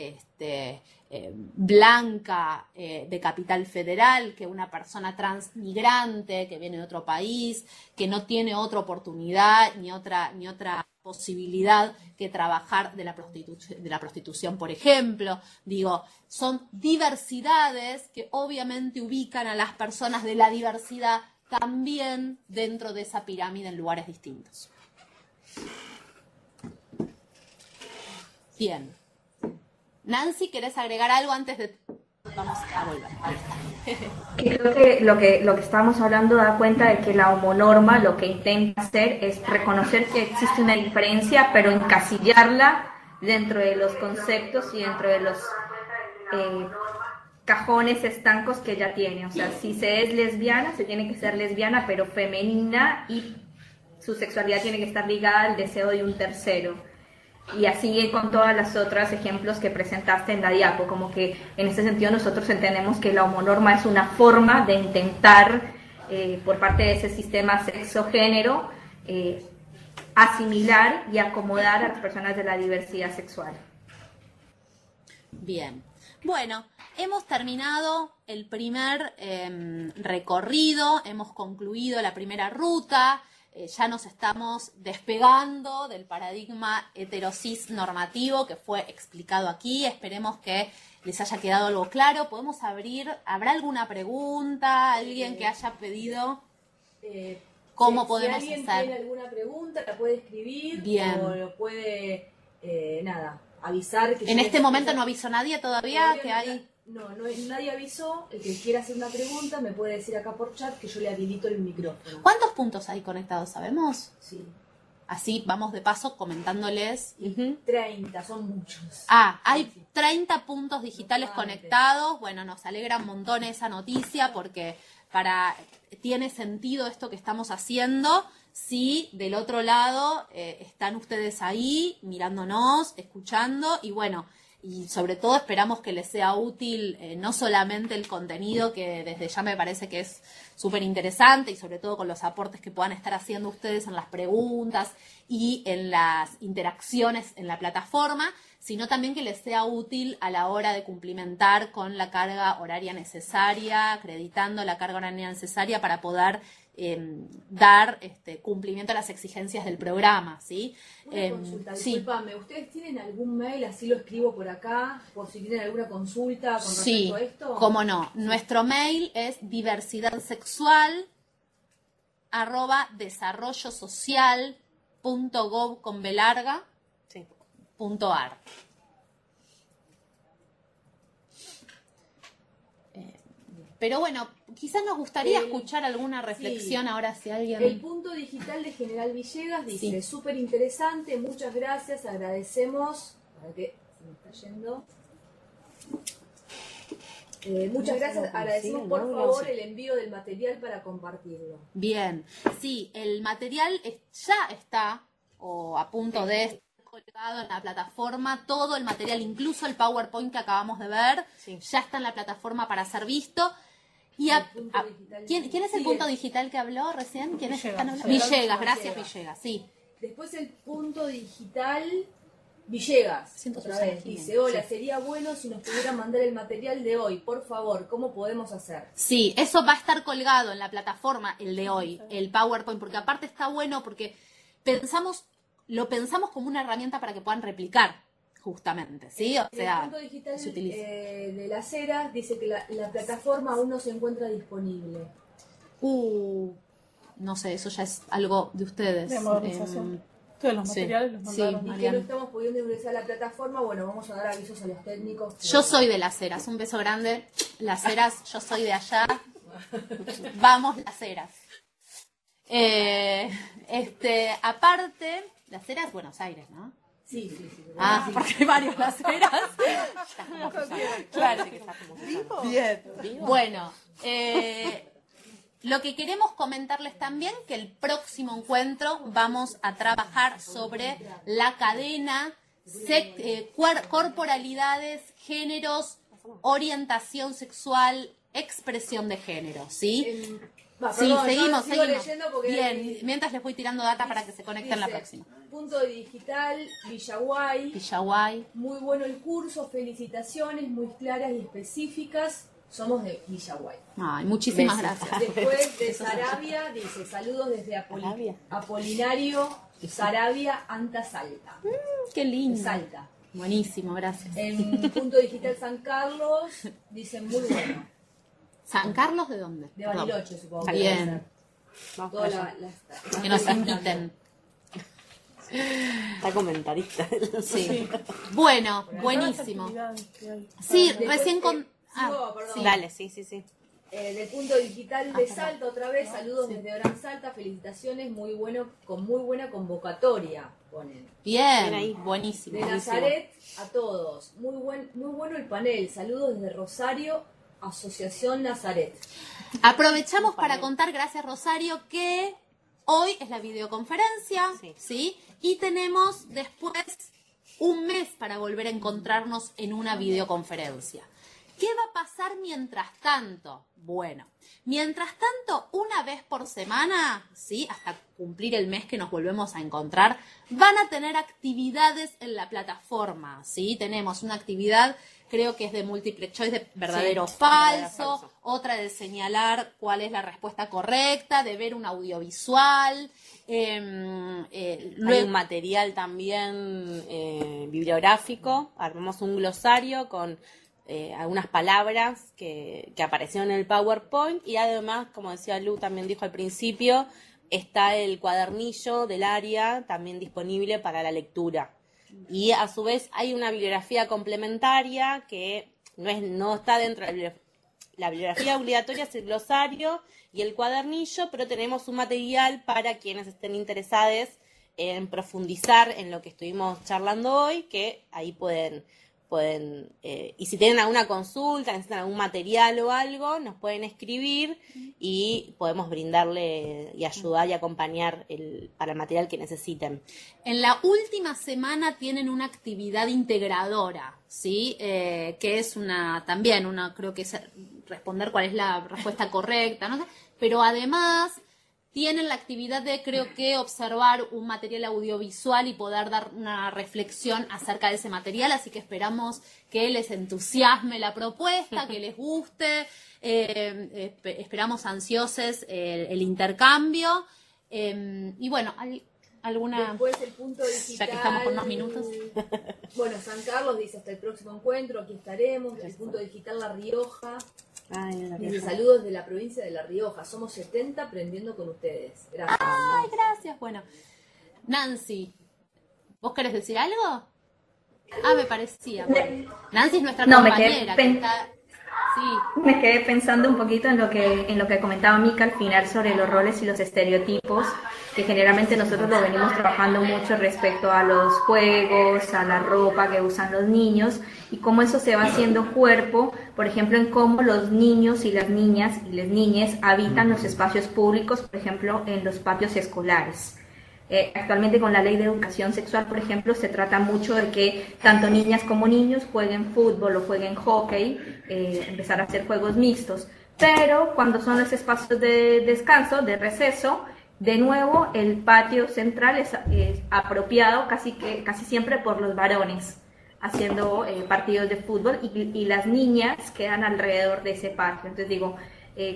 D: blanca de Capital Federal que una persona trans migrante que viene de otro país, que no tiene otra oportunidad ni otra posibilidad que trabajar de la prostitución, por ejemplo. Digo, son diversidades que obviamente ubican a las personas de la diversidad también dentro de esa pirámide en lugares distintos. Bien. Nancy, ¿querés agregar algo antes de...? Vamos a volver. Ahí está.
F: Creo que lo que estábamos hablando da cuenta de que la homonorma lo que intenta hacer es reconocer que existe una diferencia, pero encasillarla dentro de los conceptos y dentro de los cajones estancos que ella tiene. O sea, si se es lesbiana, se tiene que ser lesbiana, pero femenina, y su sexualidad tiene que estar ligada al deseo de un tercero. Y así con todas las otras ejemplos que presentaste en la diapo, como que en este sentido nosotros entendemos que la homonorma es una forma de intentar, por parte de ese sistema sexo-género, asimilar y acomodar a las personas de la diversidad sexual.
D: Bien, bueno, hemos terminado el primer recorrido, hemos concluido la primera ruta. Ya nos estamos despegando del paradigma heterosis normativo que fue explicado aquí. Esperemos que les haya quedado algo claro. Podemos abrir, ¿habrá alguna pregunta? ¿Alguien que haya pedido? ¿Cómo podemos hacer?
A: Si alguien tiene alguna pregunta, la puede escribir.
D: Bien.
A: O lo puede, avisar. Que
D: en este momento no avisó nadie todavía que hay...
A: No, nadie avisó. El que quiera hacer una pregunta me puede decir acá por chat que yo le habilito el micrófono.
D: ¿Cuántos puntos hay conectados? ¿Sabemos?
A: Sí.
D: así vamos de paso comentándoles.
A: 30, son muchos.
D: Hay 30 puntos digitales conectados. Bueno, nos alegra un montón esa noticia porque tiene sentido esto que estamos haciendo. Si del otro lado están ustedes ahí mirándonos, escuchando y bueno, y sobre todo esperamos que les sea útil no solamente el contenido, que desde ya me parece que es súper interesante y sobre todo con los aportes que puedan estar haciendo ustedes en las preguntas y en las interacciones en la plataforma, sino también que les sea útil a la hora de cumplimentar con la carga horaria necesaria, acreditando la carga horaria necesaria para poder dar cumplimiento a las exigencias del programa, ¿sí?
A: Una consulta, discúlpame, ¿ustedes tienen algún mail? Así lo escribo por acá, por si tienen alguna consulta con respecto a esto.
D: Sí, cómo no. Nuestro mail es diversidadsexual@desarrollosocial.gov.ar. Pero bueno, quizás nos gustaría escuchar alguna reflexión ahora si alguien...
A: El punto digital de General Villegas dice, súper interesante, muchas gracias, agradecemos... ¿Para qué? Se me está yendo. Muchas gracias, agradecemos por favor el envío del material para compartirlo.
D: Bien, sí, el material ya está, o a punto de estar colgado en la plataforma, todo el material, incluso el PowerPoint que acabamos de ver, ya está en la plataforma para ser visto. Y ¿quién es el punto digital que habló recién? ¿Quién
E: Villegas.
D: Villegas, gracias Villegas, sí.
A: Después el punto digital Villegas, otra vez, dice, hola, sería bueno si nos pudieran mandar el material de hoy, por favor, ¿cómo podemos hacer?
D: Sí, eso va a estar colgado en la plataforma, el de hoy, el PowerPoint, porque aparte está bueno porque lo pensamos como una herramienta para que puedan replicar. Justamente, ¿sí? O sea,
A: el punto digital
D: se utiliza.
A: De Las Heras dice que la plataforma aún no se encuentra disponible.
D: No sé, eso ya es algo de ustedes.
E: De modernización. Todos los materiales los mandaron.
A: Y que no estamos pudiendo ingresar a la plataforma, bueno, vamos a dar avisos a los técnicos.
D: Yo soy de Las Heras, un beso grande. Las Heras, yo soy de allá. Vamos, Las Heras. Aparte, Las Heras, Buenos Aires, ¿no?
A: Sí.
D: Porque hay varios Las Heras. Claro. Bien. Bueno, lo que queremos comentarles también que el próximo encuentro vamos a trabajar sobre la cadena, corporalidades, géneros, orientación sexual, expresión de género, ¿sí? Seguimos. Bien, mientras les voy tirando data para que se conecten la próxima.
A: Punto digital, Villaguay. Muy bueno el curso, felicitaciones, muy claras y específicas. Somos de Villaguay.
D: Ay, muchísimas gracias.
A: Después de Sarabia, dice, saludos desde Apolinario, Sarabia, Anta Salta.
D: Qué lindo.
A: Salta.
D: Buenísimo, gracias.
A: En punto digital San Carlos, dice muy bueno.
D: ¿San Carlos de dónde?
A: De Bariloche, supongo.
D: Bien. Que nos inviten.
C: Está comentarista.
D: Sí. Bueno, buenísimo. Sí, recién con...
A: perdón.
C: Dale, sí.
A: Del punto digital de Salta, otra vez, saludos desde Oran Salta, felicitaciones, con muy buena convocatoria, ponen.
D: Bien, buenísimo.
A: De Nazaret a todos, muy bueno el panel, saludos desde Rosario, Asociación Nazaret.
D: Aprovechamos para contar, gracias Rosario, que hoy es la videoconferencia, ¿sí? Y tenemos después un mes para volver a encontrarnos en una videoconferencia. ¿Qué va a pasar mientras tanto? Bueno, mientras tanto, una vez por semana, ¿sí? Hasta cumplir el mes que nos volvemos a encontrar, van a tener actividades en la plataforma, ¿sí? Tenemos una actividad, creo que es de multiple choice, de verdadero o falso, otra de señalar cuál es la respuesta correcta, de ver un audiovisual.
C: Hay un material también bibliográfico, armamos un glosario con algunas palabras que aparecieron en el PowerPoint y además, como decía Lu, también dijo al principio, está el cuadernillo del área también disponible para la lectura. Y a su vez hay una bibliografía complementaria que no está dentro de la bibliografía obligatoria, es el glosario y el cuadernillo, pero tenemos un material para quienes estén interesados en profundizar en lo que estuvimos charlando hoy, que ahí pueden y si tienen alguna consulta, necesitan algún material o algo, nos pueden escribir y podemos brindarle y ayudar y acompañar para el material que necesiten.
D: En la última semana tienen una actividad integradora, ¿sí? Que es creo que es responder cuál es la respuesta correcta, no sé, pero además tienen la actividad de, creo que, observar un material audiovisual y poder dar una reflexión acerca de ese material, así que esperamos que les entusiasme la propuesta, que les guste, esperamos ansiosos el intercambio, y bueno, alguna...
A: Después el punto digital...
D: Ya que estamos con unos minutos.
A: Bueno, San Carlos dice, hasta el próximo encuentro, aquí estaremos. El punto digital La Rioja. Dice, saludos de la provincia de La Rioja. Somos 70 aprendiendo con ustedes. Gracias.
D: Ay, gracias. Bueno, Nancy, ¿vos querés decir algo? Me parecía. Bueno, Nancy es nuestra compañera.
F: Me quedé pensando un poquito en lo que comentaba Mica al final sobre los roles y los estereotipos, que generalmente nosotros lo venimos trabajando mucho respecto a los juegos, a la ropa que usan los niños, y cómo eso se va haciendo cuerpo, por ejemplo, en cómo los niños y las niñas y las niñas habitan los espacios públicos, por ejemplo, en los patios escolares. Actualmente con la ley de educación sexual, por ejemplo, se trata mucho de que tanto niñas como niños jueguen fútbol o jueguen hockey, empezar a hacer juegos mixtos, pero cuando son los espacios de descanso, de receso, de nuevo el patio central es apropiado casi siempre por los varones, haciendo partidos de fútbol, y las niñas quedan alrededor de ese patio. Entonces digo,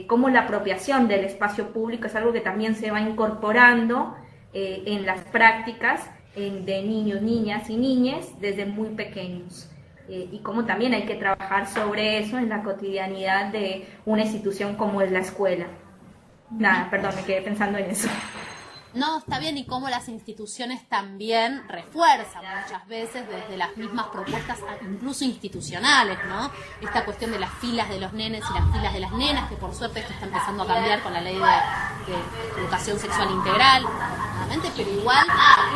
F: cómo la apropiación del espacio público es algo que también se va incorporando en las prácticas de niños, niñas y niñas desde muy pequeños, y cómo también hay que trabajar sobre eso en la cotidianidad de una institución como es la escuela. Nada, perdón, me quedé pensando en eso.
D: No, está bien, y cómo las instituciones también refuerzan muchas veces desde las mismas propuestas, incluso institucionales, ¿no? Esta cuestión de las filas de los nenes y las filas de las nenas, que por suerte esto está empezando a cambiar con la ley de educación sexual integral, pero igual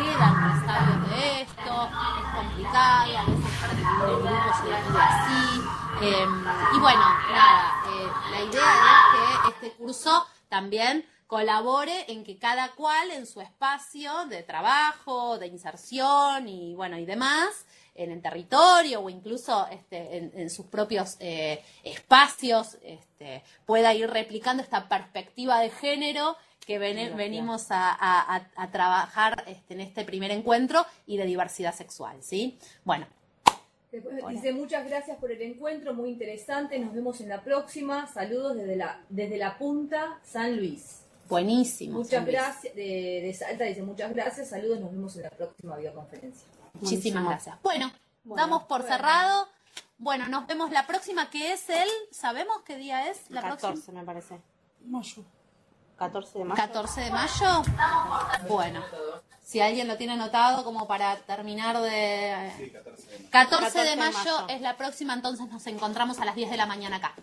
D: quedan resabio de esto, es complicado, a veces para vivir en grupos se vive así, y bueno, nada, la idea es que este curso también colabore en que cada cual en su espacio de trabajo, de inserción y bueno y demás, en el territorio o incluso en sus propios espacios, pueda ir replicando esta perspectiva de género que venimos a trabajar en este primer encuentro y de diversidad sexual, ¿sí? Bueno.
A: Después dice, muchas gracias por el encuentro, muy interesante, nos vemos en la próxima. Saludos desde la Punta San Luis.
D: Buenísimo.
A: Muchas gracias. De Salta dice, muchas gracias, saludos, nos vemos en la próxima videoconferencia.
D: Muchísimas gracias. Bueno, damos por cerrado. Bueno, nos vemos la próxima, que es ¿sabemos qué día es la
C: 14,
D: próxima?
C: me parece.
E: Mayo.
C: 14 de mayo.
D: 14 de mayo. Bueno, si alguien lo tiene anotado como para terminar de...
H: Sí,
D: 14 de mayo es la próxima, entonces nos encontramos a las 10 de la mañana acá.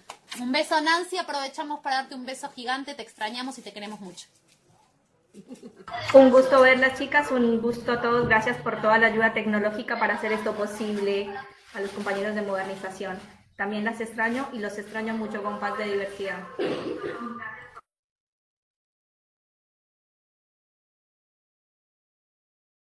D: Un beso, Nancy, aprovechamos para darte un beso gigante, te extrañamos y te queremos mucho.
F: Un gusto verlas, chicas, un gusto a todos, gracias por toda la ayuda tecnológica para hacer esto posible, a los compañeros de modernización. También las extraño y los extraño mucho con Paz de Diversidad.